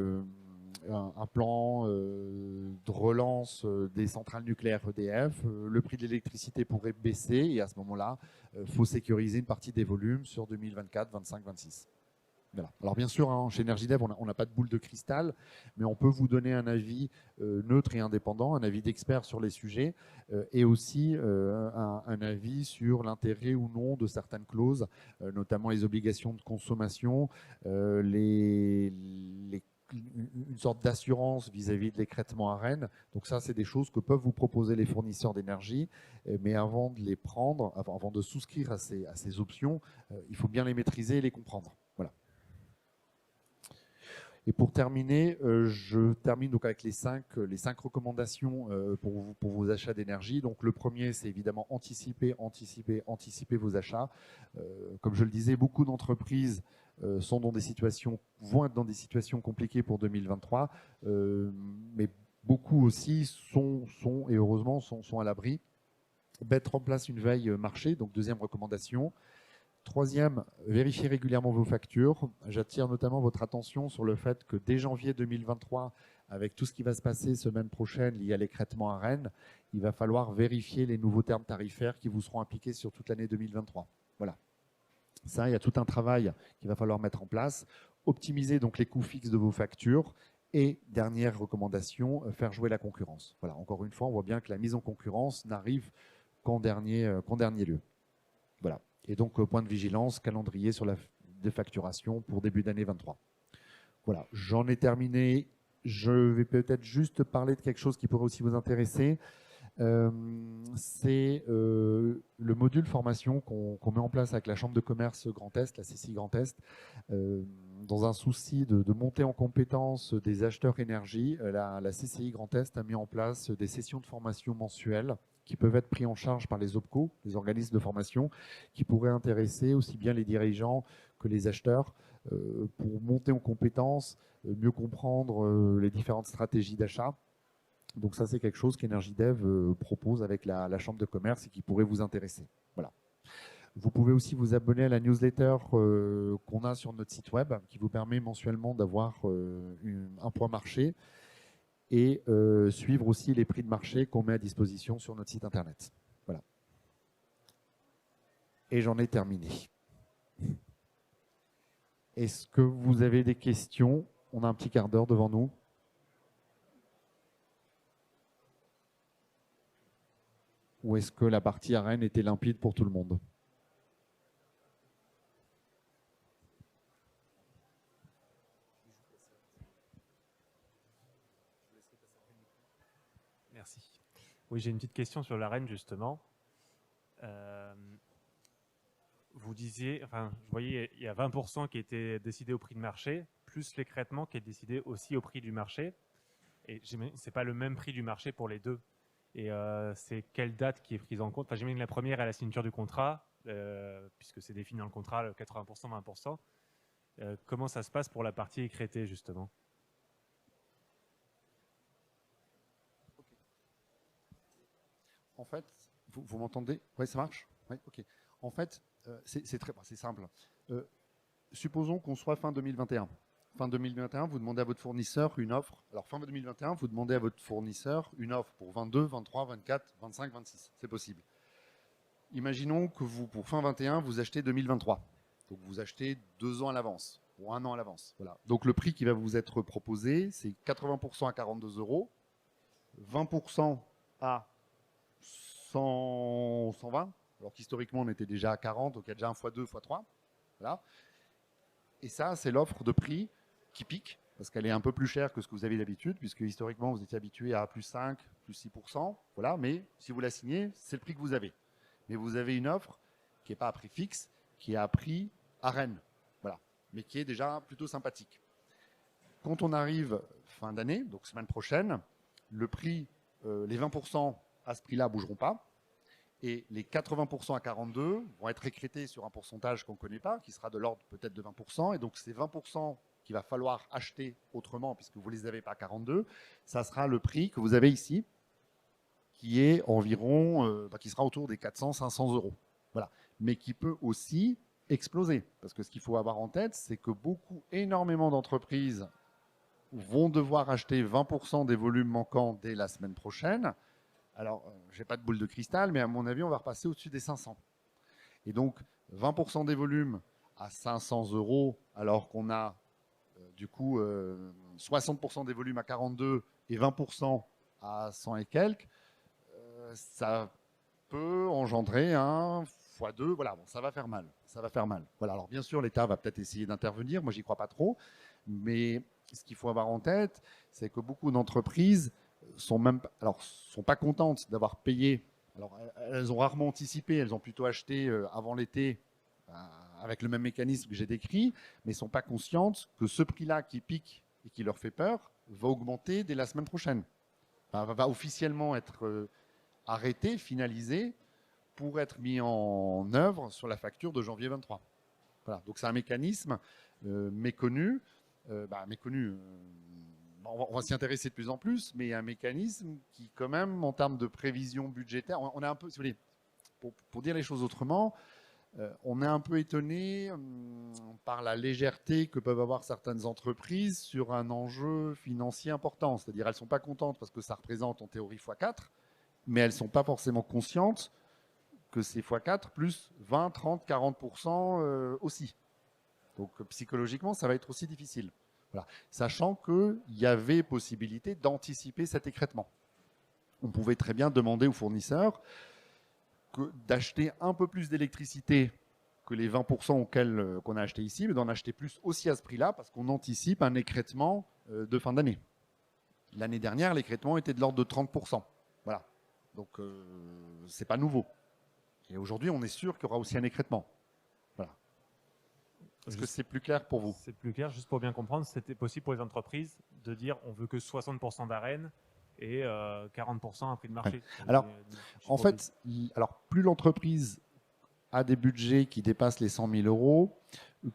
un plan de relance des centrales nucléaires EDF, le prix de l'électricité pourrait baisser et à ce moment-là, il faut sécuriser une partie des volumes sur 2024, 25, 26. Voilà. Alors bien sûr, chez Energidev, on n'a pas de boule de cristal, mais on peut vous donner un avis neutre et indépendant, un avis d'expert sur les sujets et aussi un avis sur l'intérêt ou non de certaines clauses, notamment les obligations de consommation, une sorte d'assurance vis-à-vis de l'écrêtement ARENH. Donc ça, c'est des choses que peuvent vous proposer les fournisseurs d'énergie. Mais avant de les prendre, avant de souscrire à ces options, il faut bien les maîtriser et les comprendre. Voilà. Et pour terminer, je termine donc avec les cinq recommandations pour vos achats d'énergie. Donc le premier, c'est évidemment anticiper vos achats. Comme je le disais, beaucoup d'entreprises vont être dans des situations compliquées pour 2023, mais beaucoup aussi sont et heureusement sont à l'abri. Mettre en place une veille marché, donc deuxième recommandation. Troisième, vérifiez régulièrement vos factures. J'attire notamment votre attention sur le fait que dès janvier 2023, avec tout ce qui va se passer semaine prochaine lié à l'écrêtement ARENH, il va falloir vérifier les nouveaux termes tarifaires qui vous seront appliqués sur toute l'année 2023. Voilà. Ça, il y a tout un travail qu'il va falloir mettre en place. Optimiser donc les coûts fixes de vos factures. Et dernière recommandation, faire jouer la concurrence. Voilà, encore une fois, on voit bien que la mise en concurrence n'arrive qu'en dernier lieu. Voilà. Et donc, point de vigilance, calendrier sur la défacturation pour début d'année 23. Voilà, j'en ai terminé. Je vais peut-être juste parler de quelque chose qui pourrait aussi vous intéresser. C'est le module formation qu'on met en place avec la Chambre de commerce Grand Est, la CCI Grand Est, dans un souci de monter en compétence des acheteurs énergie. La CCI Grand Est a mis en place des sessions de formation mensuelles qui peuvent être prises en charge par les OPCO, les organismes de formation, qui pourraient intéresser aussi bien les dirigeants que les acheteurs pour monter en compétence, mieux comprendre les différentes stratégies d'achat. Donc ça, c'est quelque chose qu'EnergyDev propose avec la Chambre de commerce et qui pourrait vous intéresser. Voilà. Vous pouvez aussi vous abonner à la newsletter qu'on a sur notre site web, qui vous permet mensuellement d'avoir un point marché et suivre aussi les prix de marché qu'on met à disposition sur notre site internet. Voilà. Et j'en ai terminé. Est-ce que vous avez des questions? On a un petit quart d'heure devant nous. Ou est-ce que la partie arène était limpide pour tout le monde? Merci. Oui, j'ai une petite question sur l'arène, justement. Vous disiez, enfin, je voyais, il y a 20% qui était décidé au prix de marché, plus l'écrêtement qui est décidé aussi au prix du marché. Et c'est pas le même prix du marché pour les deux. Et c'est quelle date qui est prise en compte? Enfin, j'imagine que la première est la signature du contrat, puisque c'est défini dans le contrat, le 80%, 20%. Comment ça se passe pour la partie écrêtée, justement? En fait, vous m'entendez? Oui, ça marche? Oui, ok. En fait, c'est simple. Supposons qu'on soit fin 2021. Fin 2021, vous demandez à votre fournisseur une offre. Alors, fin 2021, vous demandez à votre fournisseur une offre pour 22, 23, 24, 25, 26. C'est possible. Imaginons que vous, pour fin 21, vous achetez 2023. Donc, vous achetez 2 ans à l'avance ou 1 an à l'avance. Voilà. Donc, le prix qui va vous être proposé, c'est 80% à 42 €, 20% à 120, alors qu'historiquement on était déjà à 40, donc il y a déjà un x2, x3. Voilà. Et ça, c'est l'offre de prix qui pique, parce qu'elle est un peu plus chère que ce que vous avez d'habitude, puisque historiquement vous étiez habitué à plus 5, plus 6%. Voilà, mais si vous la signez, c'est le prix que vous avez. Mais vous avez une offre qui n'est pas à prix fixe, qui est à prix arène. Voilà, mais qui est déjà plutôt sympathique. Quand on arrive fin d'année, donc semaine prochaine, le prix, les 20% à ce prix-là ne bougeront pas. Et les 80% à 42 vont être écrêtés sur un pourcentage qu'on ne connaît pas, qui sera de l'ordre peut-être de 20%. Et donc ces 20% qu'il va falloir acheter autrement, puisque vous ne les avez pas à 42, ça sera le prix que vous avez ici, qui est environ, qui sera autour des 400, 500 €. Voilà. Mais qui peut aussi exploser. Parce que ce qu'il faut avoir en tête, c'est que énormément d'entreprises vont devoir acheter 20% des volumes manquants dès la semaine prochaine. Alors, je n'ai pas de boule de cristal, mais à mon avis, on va repasser au-dessus des 500. Et donc, 20% des volumes à 500 €, alors qu'on a du coup 60% des volumes à 42 et 20% à 100 et quelques, ça peut engendrer un x2. Voilà, bon, ça va faire mal. Ça va faire mal. Voilà, alors bien sûr, l'État va peut-être essayer d'intervenir. Moi, j'y crois pas trop. Mais ce qu'il faut avoir en tête, c'est que beaucoup d'entreprises sont pas contentes d'avoir payé. Alors, elles ont rarement anticipé, elles ont plutôt acheté avant l'été avec le même mécanisme que j'ai décrit, mais ne sont pas conscientes que ce prix-là qui pique et qui leur fait peur va augmenter dès la semaine prochaine. Enfin, va officiellement être arrêté, finalisé, pour être mis en œuvre sur la facture de janvier 23. Voilà. Donc c'est un mécanisme méconnu. On va s'y intéresser de plus en plus, mais un mécanisme qui, quand même, en termes de prévision budgétaire, on est un peu, si vous voulez, pour dire les choses autrement, on est un peu étonné par la légèreté que peuvent avoir certaines entreprises sur un enjeu financier important. C'est-à-dire, elles ne sont pas contentes parce que ça représente en théorie x4, mais elles ne sont pas forcément conscientes que c'est x4 plus 20, 30, 40% aussi. Donc psychologiquement, ça va être aussi difficile. Voilà. Sachant qu'il y avait possibilité d'anticiper cet écrêtement. On pouvait très bien demander aux fournisseurs d'acheter un peu plus d'électricité que les 20% auxquels qu'on a acheté ici, mais d'en acheter plus aussi à ce prix-là, parce qu'on anticipe un écrêtement de fin d'année. L'année dernière, l'écrêtement était de l'ordre de 30%. Voilà. Donc, c'est pas nouveau. Et aujourd'hui, on est sûr qu'il y aura aussi un écrêtement. Voilà. Est-ce que c'est plus clair pour vous? C'est plus clair. Juste pour bien comprendre, c'était possible pour les entreprises de dire on veut que 60% d'arène et 40% à prix de marché. Ouais. Alors, en fait, plus l'entreprise a des budgets qui dépassent les 100 000 euros,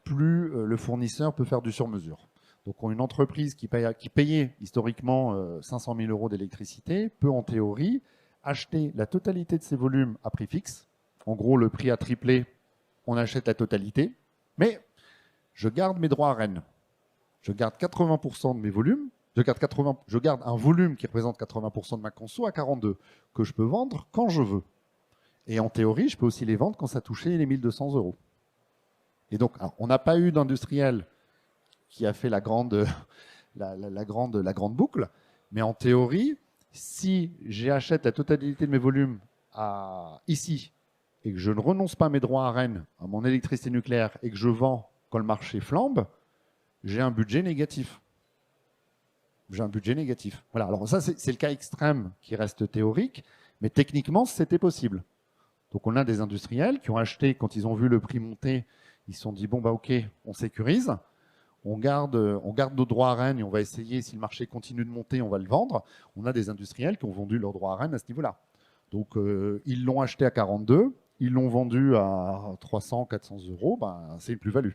plus le fournisseur peut faire du sur-mesure. Donc, une entreprise qui payait historiquement 500 000 euros d'électricité peut, en théorie, acheter la totalité de ses volumes à prix fixe. En gros, le prix a triplé, on achète la totalité, mais je garde mes droits à Rennes. Je garde 80% de mes volumes, je garde un volume qui représente 80% de ma conso à 42, que je peux vendre quand je veux. Et en théorie, je peux aussi les vendre quand ça touchait les 1200 euros. Et donc, alors, on n'a pas eu d'industriel qui a fait la grande boucle, mais en théorie, si j'achète la totalité de mes volumes ici et que je ne renonce pas à mes droits à Rennes, à mon électricité nucléaire, et que je vends quand le marché flambe, j'ai un budget négatif. J'ai un budget négatif. Voilà. Alors ça, c'est le cas extrême qui reste théorique, mais techniquement, c'était possible. Donc on a des industriels qui ont acheté, quand ils ont vu le prix monter, ils se sont dit, bon, bah ok, on sécurise, on garde nos droits à Rennes et on va essayer, si le marché continue de monter, on va le vendre. On a des industriels qui ont vendu leurs droits à Rennes à ce niveau-là. Donc ils l'ont acheté à 42, ils l'ont vendu à 300, 400 euros, ben, c'est une plus-value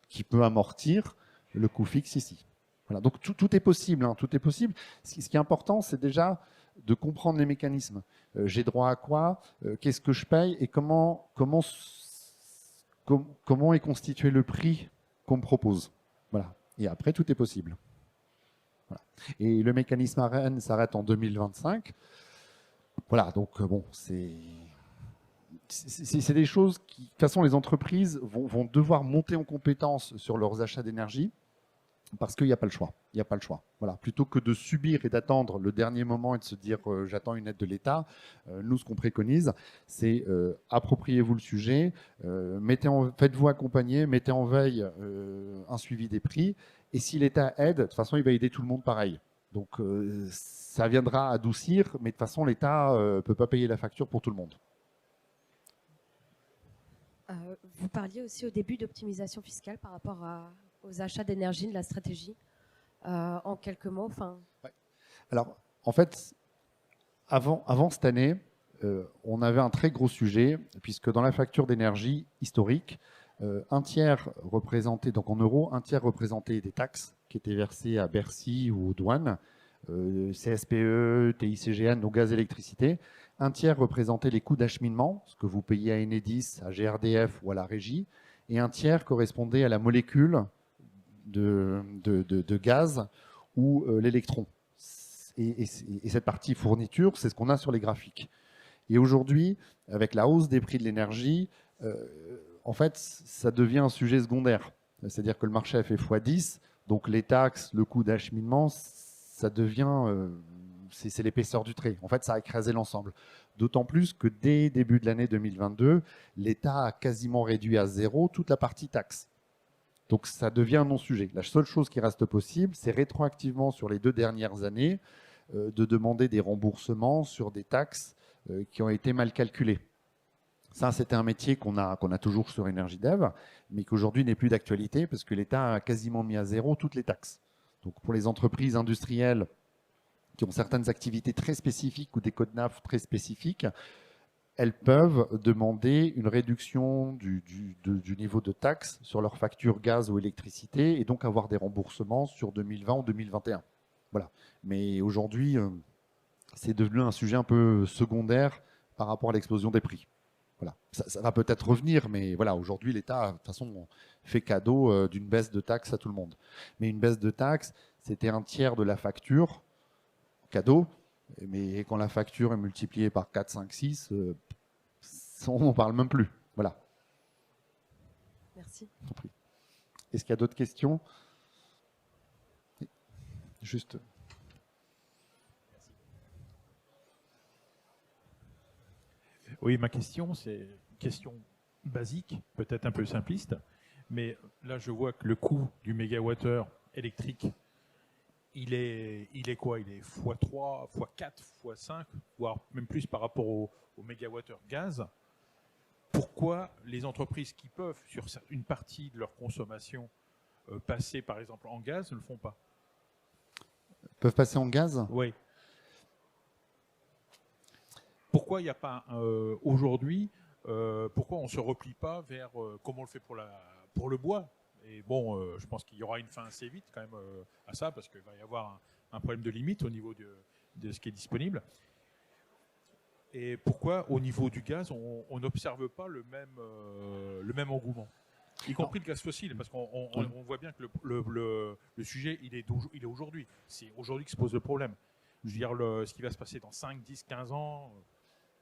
qui peut amortir le coût fixe ici. Voilà. Donc tout est possible, hein, tout est possible. Ce qui est important, c'est déjà de comprendre les mécanismes. J'ai droit à quoi? Qu'est-ce que je paye? Et comment est constitué le prix qu'on me propose? Voilà. Et après, tout est possible. Voilà. Et le mécanisme à Rennes s'arrête en 2025. Voilà, donc bon, c'est des choses qui, de toute façon, les entreprises vont devoir monter en compétence sur leurs achats d'énergie parce qu'il n'y a pas le choix. Il n'y a pas le choix. Voilà. Plutôt que de subir et d'attendre le dernier moment et de se dire j'attends une aide de l'État, nous, ce qu'on préconise, c'est appropriez-vous le sujet, faites-vous accompagner, mettez en veille un suivi des prix. Et si l'État aide, de toute façon, il va aider tout le monde pareil. Donc, ça viendra adoucir, mais de toute façon, l'État ne peut pas payer la facture pour tout le monde. Vous parliez aussi au début d'optimisation fiscale par rapport aux achats d'énergie, de la stratégie. En quelques mots, ouais. Alors, en fait, avant cette année, on avait un très gros sujet, puisque dans la facture d'énergie historique, un tiers représentait, donc en euros, un tiers représentait des taxes qui étaient versées à Bercy ou aux douanes, CSPE, TICGN, au gaz électricité. Un tiers représentait les coûts d'acheminement, ce que vous payez à Enedis, à GRDF ou à la régie, et un tiers correspondait à la molécule de gaz ou l'électron. Et cette partie fourniture, c'est ce qu'on a sur les graphiques. Et aujourd'hui, avec la hausse des prix de l'énergie, en fait, ça devient un sujet secondaire. C'est-à-dire que le marché a fait x10, donc les taxes, le coût d'acheminement, ça devient... c'est l'épaisseur du trait. En fait, ça a écrasé l'ensemble. D'autant plus que dès début de l'année 2022, l'État a quasiment réduit à zéro toute la partie taxe. Donc, ça devient un non-sujet. La seule chose qui reste possible, c'est rétroactivement sur les 2 dernières années de demander des remboursements sur des taxes qui ont été mal calculées. Ça, c'était un métier qu'on a toujours sur EnergyDev, mais qu'aujourd'hui n'est plus d'actualité parce que l'État a quasiment mis à zéro toutes les taxes. Donc, pour les entreprises industrielles qui ont certaines activités très spécifiques ou des codes NAF très spécifiques, elles peuvent demander une réduction du niveau de taxe sur leur facture gaz ou électricité et donc avoir des remboursements sur 2020 ou 2021. Voilà. Mais aujourd'hui, c'est devenu un sujet un peu secondaire par rapport à l'explosion des prix. Voilà. Ça va peut-être revenir, mais voilà, aujourd'hui, l'État, de toute façon, fait cadeau d'une baisse de taxes à tout le monde. Mais une baisse de taxes, c'était un tiers de la facture, cadeau, mais quand la facture est multipliée par 4, 5, 6, on n'en parle même plus. Voilà. Merci. Est-ce qu'il y a d'autres questions? Juste. Oui, ma question, c'est une question basique, peut-être un peu simpliste, mais là, je vois que le coût du mégawattheure électrique, il est quoi? Il est x3, x4, x5, voire même plus par rapport au mégawattheure gaz. Pourquoi les entreprises qui peuvent, sur une partie de leur consommation, passer par exemple en gaz, ne le font pas? Peuvent passer en gaz? Oui. Pourquoi il n'y a pas aujourd'hui, pourquoi on ne se replie pas vers comme on le fait pour le bois? Et bon, je pense qu'il y aura une fin assez vite quand même à ça, parce qu'il va y avoir un problème de limite au niveau de ce qui est disponible. Et pourquoi au niveau du gaz, on n'observe pas le même engouement, y compris le gaz fossile, parce qu'on voit bien que le sujet, il est aujourd'hui. C'est aujourd'hui que se pose le problème. Je veux dire, ce qui va se passer dans 5, 10, 15 ans,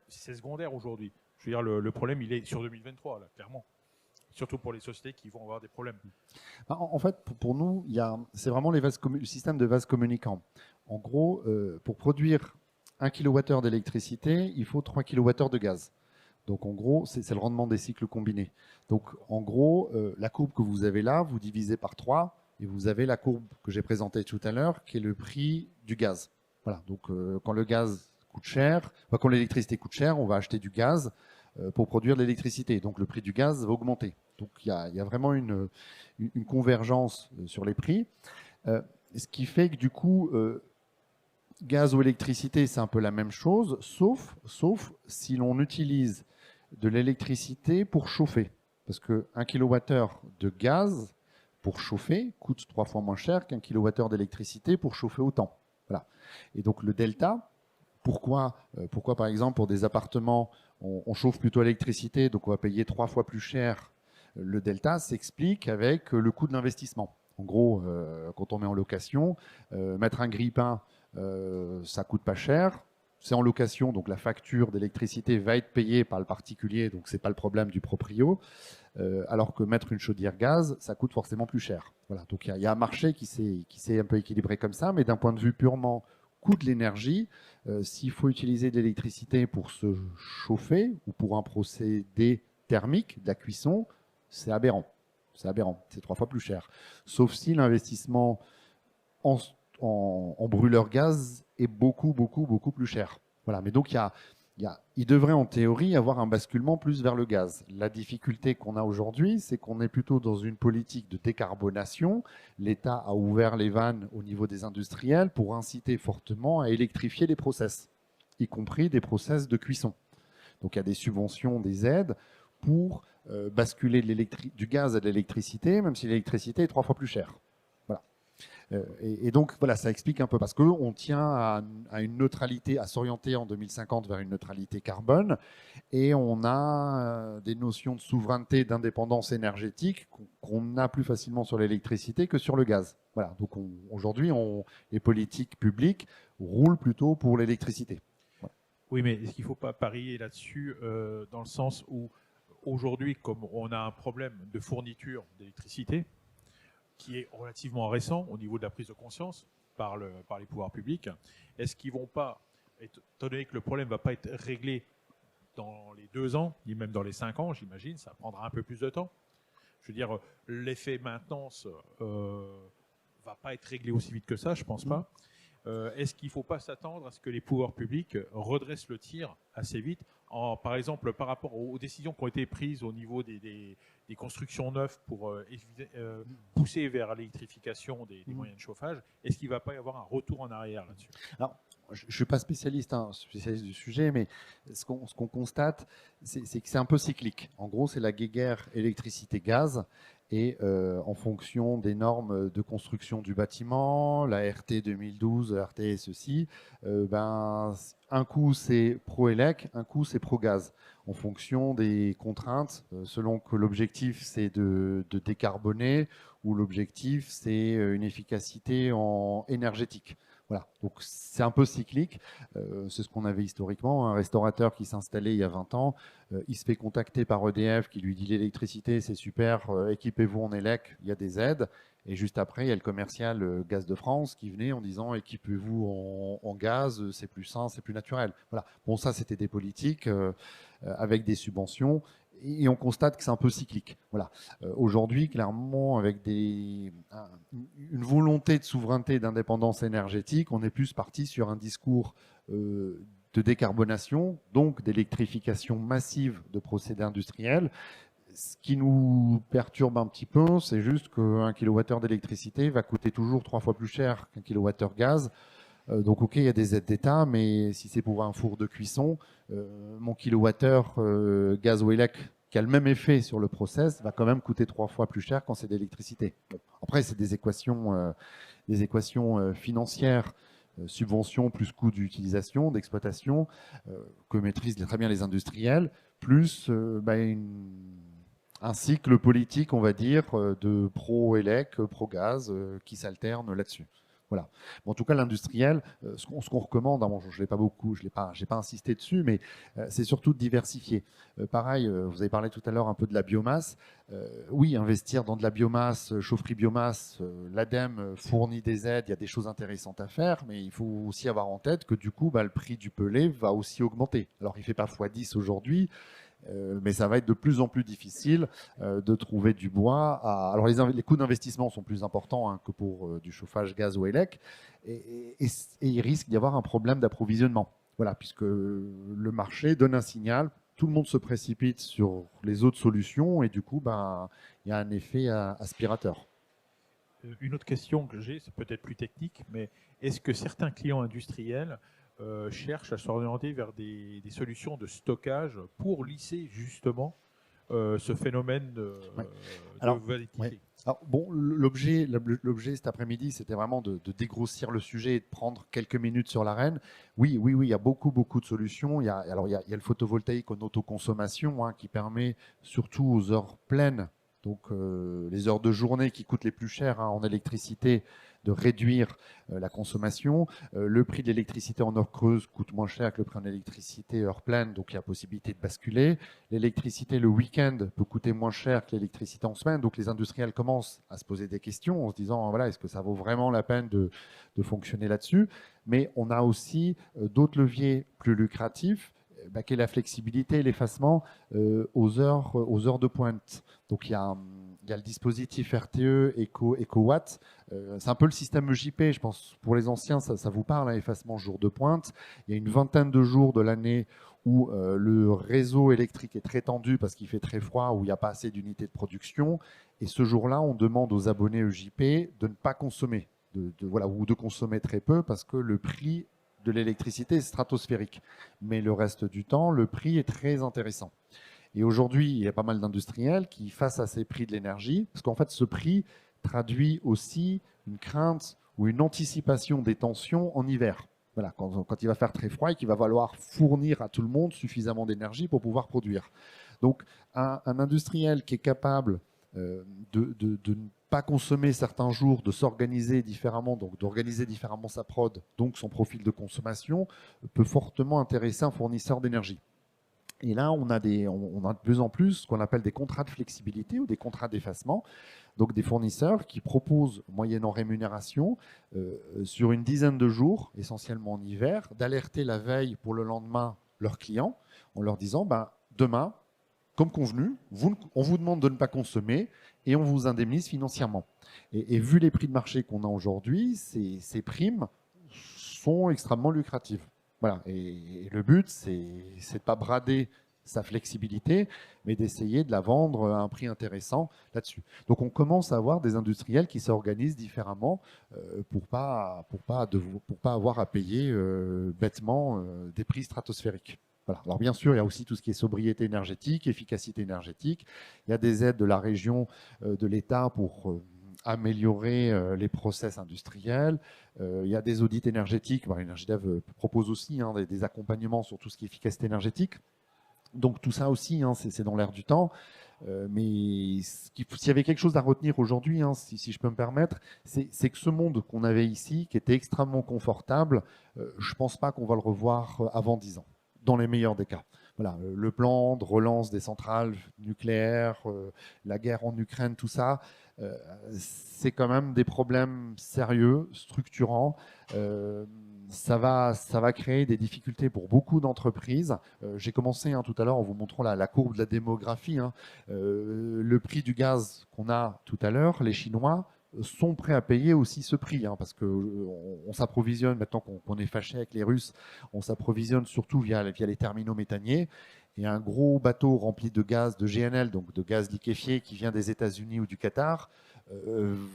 c'est secondaire aujourd'hui. Je veux dire, le problème, il est sur 2023, là, clairement. Surtout pour les sociétés qui vont avoir des problèmes. En fait, pour nous, c'est vraiment le système de vases communicants. En gros, pour produire 1 kWh d'électricité, il faut 3 kWh de gaz. Donc en gros, c'est le rendement des cycles combinés. Donc en gros, la courbe que vous avez là, vous divisez par 3 et vous avez la courbe que j'ai présentée tout à l'heure, qui est le prix du gaz. Voilà. Donc quand le gaz coûte cher, quand l'électricité coûte cher, on va acheter du gaz pour produire de l'électricité. Donc le prix du gaz va augmenter. Donc il y a vraiment une convergence sur les prix. Ce qui fait que du coup, gaz ou électricité, c'est un peu la même chose, sauf si l'on utilise de l'électricité pour chauffer. Parce que 1 kWh de gaz pour chauffer coûte 3 fois moins cher qu'1 kWh d'électricité pour chauffer autant. Voilà. Et donc le delta, pourquoi par exemple pour des appartements, on chauffe plutôt à l'électricité, donc on va payer 3 fois plus cher. Le delta s'explique avec le coût de l'investissement. En gros, quand on met en location, mettre un grille-pain, ça coûte pas cher. C'est en location, donc la facture d'électricité va être payée par le particulier, donc c'est pas le problème du proprio. Alors que mettre une chaudière gaz, ça coûte forcément plus cher. Voilà. Donc il y a un marché qui s'est un peu équilibré comme ça, mais d'un point de vue purement coût de l'énergie, s'il faut utiliser de l'électricité pour se chauffer ou pour un procédé thermique, de la cuisson, c'est aberrant. C'est aberrant. C'est 3 fois plus cher. Sauf si l'investissement en brûleur gaz est beaucoup plus cher. Voilà. Mais donc il devrait en théorie y avoir un basculement plus vers le gaz. La difficulté qu'on a aujourd'hui, c'est qu'on est plutôt dans une politique de décarbonation. L'État a ouvert les vannes au niveau des industriels pour inciter fortement à électrifier les process, y compris des process de cuisson. Donc il y a des subventions, des aides pour basculer du gaz à de l'électricité, même si l'électricité est 3 fois plus chère. Voilà. Et donc, voilà, ça explique un peu, parce qu'on tient à une neutralité, à s'orienter en 2050 vers une neutralité carbone, et on a des notions de souveraineté, d'indépendance énergétique qu'on a plus facilement sur l'électricité que sur le gaz. Voilà. Donc aujourd'hui, les politiques publiques roulent plutôt pour l'électricité. Voilà. Oui, mais est-ce qu'il ne faut pas parier là-dessus dans le sens où aujourd'hui, comme on a un problème de fourniture d'électricité, qui est relativement récent au niveau de la prise de conscience par les pouvoirs publics, est-ce qu'ils ne vont pas, étant donné que le problème ne va pas être réglé dans les 2 ans, ni même dans les 5 ans, j'imagine, ça prendra un peu plus de temps. Je veux dire, l'effet maintenance va pas être réglé aussi vite que ça, je pense pas. Est-ce qu'il ne faut pas s'attendre à ce que les pouvoirs publics redressent le tir assez vite, par exemple par rapport aux décisions qui ont été prises au niveau des constructions neuves pour pousser vers l'électrification des moyens de chauffage? Est-ce qu'il ne va pas y avoir un retour en arrière là-dessus? Alors, je ne suis pas spécialiste du sujet, mais ce qu'on constate, c'est que c'est un peu cyclique. En gros, c'est la guéguerre électricité-gaz. Et en fonction des normes de construction du bâtiment, la RT 2012, la RT ceci, un coup c'est pro-élec, un coup c'est pro-gaz. En fonction des contraintes, selon que l'objectif c'est de décarboner ou l'objectif c'est une efficacité énergétique. Voilà, donc c'est un peu cyclique. C'est ce qu'on avait historiquement. Un restaurateur qui s'installait il y a 20 ans, il se fait contacter par EDF qui lui dit l'électricité c'est super, équipez-vous en élec, il y a des aides. Et juste après, il y a le commercial Gaz de France qui venait en disant équipez-vous en gaz, c'est plus sain, c'est plus naturel. Voilà. Bon, ça c'était des politiques avec des subventions. Et on constate que c'est un peu cyclique. Voilà. Aujourd'hui, clairement, avec une volonté de souveraineté et d'indépendance énergétique, on est plus parti sur un discours de décarbonation, donc d'électrification massive de procédés industriels. Ce qui nous perturbe un petit peu, c'est juste qu'un kilowattheure d'électricité va coûter toujours 3 fois plus cher qu'un kilowattheure gaz. Donc ok, il y a des aides d'État, mais si c'est pour un four de cuisson, mon kilowattheure gaz ou élec qui a le même effet sur le process va quand même coûter 3 fois plus cher quand c'est d'électricité. Bon, après, c'est des équations financières, subvention plus coût d'utilisation, d'exploitation, que maîtrisent très bien les industriels, plus un cycle politique, on va dire, de pro-élec, pro-gaz, qui s'alterne là-dessus. Voilà. Bon, en tout cas, l'industriel, ce qu'on recommande, je ne l'ai pas beaucoup, j'ai pas insisté dessus, mais c'est surtout de diversifier. Pareil, vous avez parlé tout à l'heure un peu de la biomasse. Oui, investir dans de la biomasse, chaufferie biomasse, l'ADEME fournit des aides, il y a des choses intéressantes à faire, mais il faut aussi avoir en tête que du coup, le prix du pellet va aussi augmenter. Alors, il ne fait pas x10 aujourd'hui, mais ça va être de plus en plus difficile de trouver du bois. Alors les coûts d'investissement sont plus importants que pour du chauffage gaz ou élec, et il risque d'y avoir un problème d'approvisionnement. Voilà, puisque le marché donne un signal, tout le monde se précipite sur les autres solutions, et du coup, il y a un effet aspirateur. Une autre question que j'ai, c'est peut-être plus technique, mais est-ce que certains clients industriels cherchent à s'orienter vers des solutions de stockage pour lisser justement ce phénomène de volatilité? Ouais. Alors, bon, l'objet cet après-midi, c'était vraiment de dégrossir le sujet et de prendre quelques minutes sur l'arène. Oui, il y a beaucoup de solutions. Il y a le photovoltaïque en autoconsommation qui permet, surtout aux heures pleines, donc les heures de journée qui coûtent les plus cher en électricité, de réduire la consommation. Le prix de l'électricité en heure creuse coûte moins cher que le prix en électricité heure pleine, donc il y a possibilité de basculer. L'électricité le week-end peut coûter moins cher que l'électricité en semaine, donc les industriels commencent à se poser des questions en se disant, voilà, est-ce que ça vaut vraiment la peine de fonctionner là-dessus? Mais on a aussi d'autres leviers plus lucratifs, qui est la flexibilité et l'effacement aux heures de pointe. Donc il y a le dispositif RTE EcoWatt. C'est un peu le système EJP, je pense, pour les anciens, ça vous parle, effacement jour de pointe. Il y a une vingtaine de jours de l'année où le réseau électrique est très tendu parce qu'il fait très froid, où il n'y a pas assez d'unités de production. Et ce jour-là, on demande aux abonnés EJP de ne pas consommer, ou de consommer très peu parce que le prix de l'électricité est stratosphérique. Mais le reste du temps, le prix est très intéressant. Et aujourd'hui, il y a pas mal d'industriels qui, face à ces prix de l'énergie, parce qu'en fait, ce prix traduit aussi une crainte ou une anticipation des tensions en hiver. Voilà, quand il va faire très froid et qu'il va falloir fournir à tout le monde suffisamment d'énergie pour pouvoir produire. Donc, un industriel qui est capable de ne pas consommer certains jours, de s'organiser différemment, donc d'organiser différemment sa prod, donc son profil de consommation, peut fortement intéresser un fournisseur d'énergie. Et là, on a de plus en plus ce qu'on appelle des contrats de flexibilité ou des contrats d'effacement. Donc des fournisseurs qui proposent, moyennant rémunération, sur une dizaine de jours, essentiellement en hiver, d'alerter la veille pour le lendemain leurs clients en leur disant demain, comme convenu, on vous demande de ne pas consommer et on vous indemnise financièrement. Et vu les prix de marché qu'on a aujourd'hui, ces primes sont extrêmement lucratives. Voilà. Et le but, c'est de ne pas brader sa flexibilité, mais d'essayer de la vendre à un prix intéressant là-dessus. Donc on commence à avoir des industriels qui s'organisent différemment pour pas avoir à payer bêtement des prix stratosphériques. Voilà. Alors bien sûr, il y a aussi tout ce qui est sobriété énergétique, efficacité énergétique. Il y a des aides de la région, de l'État pour améliorer les process industriels. Il y a des audits énergétiques. Energidev propose aussi des accompagnements sur tout ce qui est efficacité énergétique. Donc tout ça aussi, hein, c'est dans l'air du temps. Mais s'il y avait quelque chose à retenir aujourd'hui, hein, si je peux me permettre, c'est que ce monde qu'on avait ici, qui était extrêmement confortable, je ne pense pas qu'on va le revoir avant 10 ans, dans les meilleurs des cas. Voilà, le plan de relance des centrales nucléaires, la guerre en Ukraine, tout ça, c'est quand même des problèmes sérieux, structurants. Ça va créer des difficultés pour beaucoup d'entreprises. J'ai commencé tout à l'heure en vous montrant la courbe de la démographie. Le prix du gaz qu'on a tout à l'heure, les Chinois sont prêts à payer aussi ce prix, parce qu'on s'approvisionne, maintenant qu'on est fâché avec les Russes, on s'approvisionne surtout via les terminaux méthaniers. Et un gros bateau rempli de gaz, de GNL, donc de gaz liquéfié qui vient des États-Unis ou du Qatar,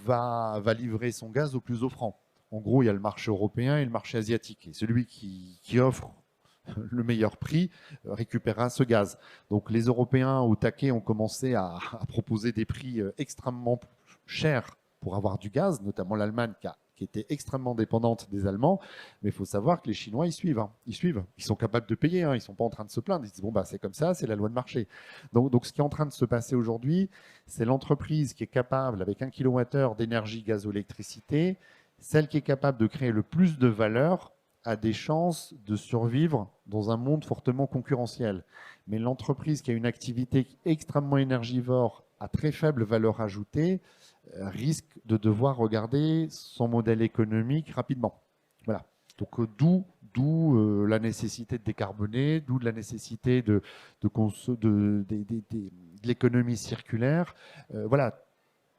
va livrer son gaz au plus offrant. En gros, il y a le marché européen et le marché asiatique. Et celui qui offre le meilleur prix récupérera ce gaz. Donc les Européens au taquet ont commencé à proposer des prix extrêmement chers pour avoir du gaz, notamment l'Allemagne qui était extrêmement dépendante des Allemands. Mais il faut savoir que les Chinois, ils suivent. Ils suivent. Ils sont capables de payer. Ils ne sont pas en train de se plaindre. Ils disent, bon, c'est comme ça, c'est la loi de marché. Donc ce qui est en train de se passer aujourd'hui, c'est l'entreprise qui est capable, avec 1 kWh d'énergie gaz-électricité, celle qui est capable de créer le plus de valeur a des chances de survivre dans un monde fortement concurrentiel. Mais l'entreprise qui a une activité extrêmement énergivore à très faible valeur ajoutée risque de devoir regarder son modèle économique rapidement. Voilà. Donc d'où la nécessité de décarboner, d'où la nécessité de l'économie circulaire. Voilà.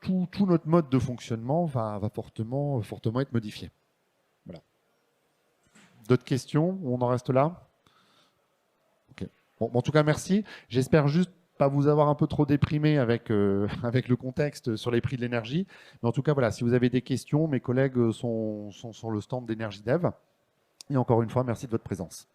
Tout notre mode de fonctionnement va fortement être modifié. Voilà. D'autres questions? On en reste là? Ok. Bon, en tout cas, merci. J'espère juste pas vous avoir un peu trop déprimé avec le contexte sur les prix de l'énergie. Mais en tout cas, voilà, si vous avez des questions, mes collègues sont sur le stand d'Energy Dev. Et encore une fois, merci de votre présence.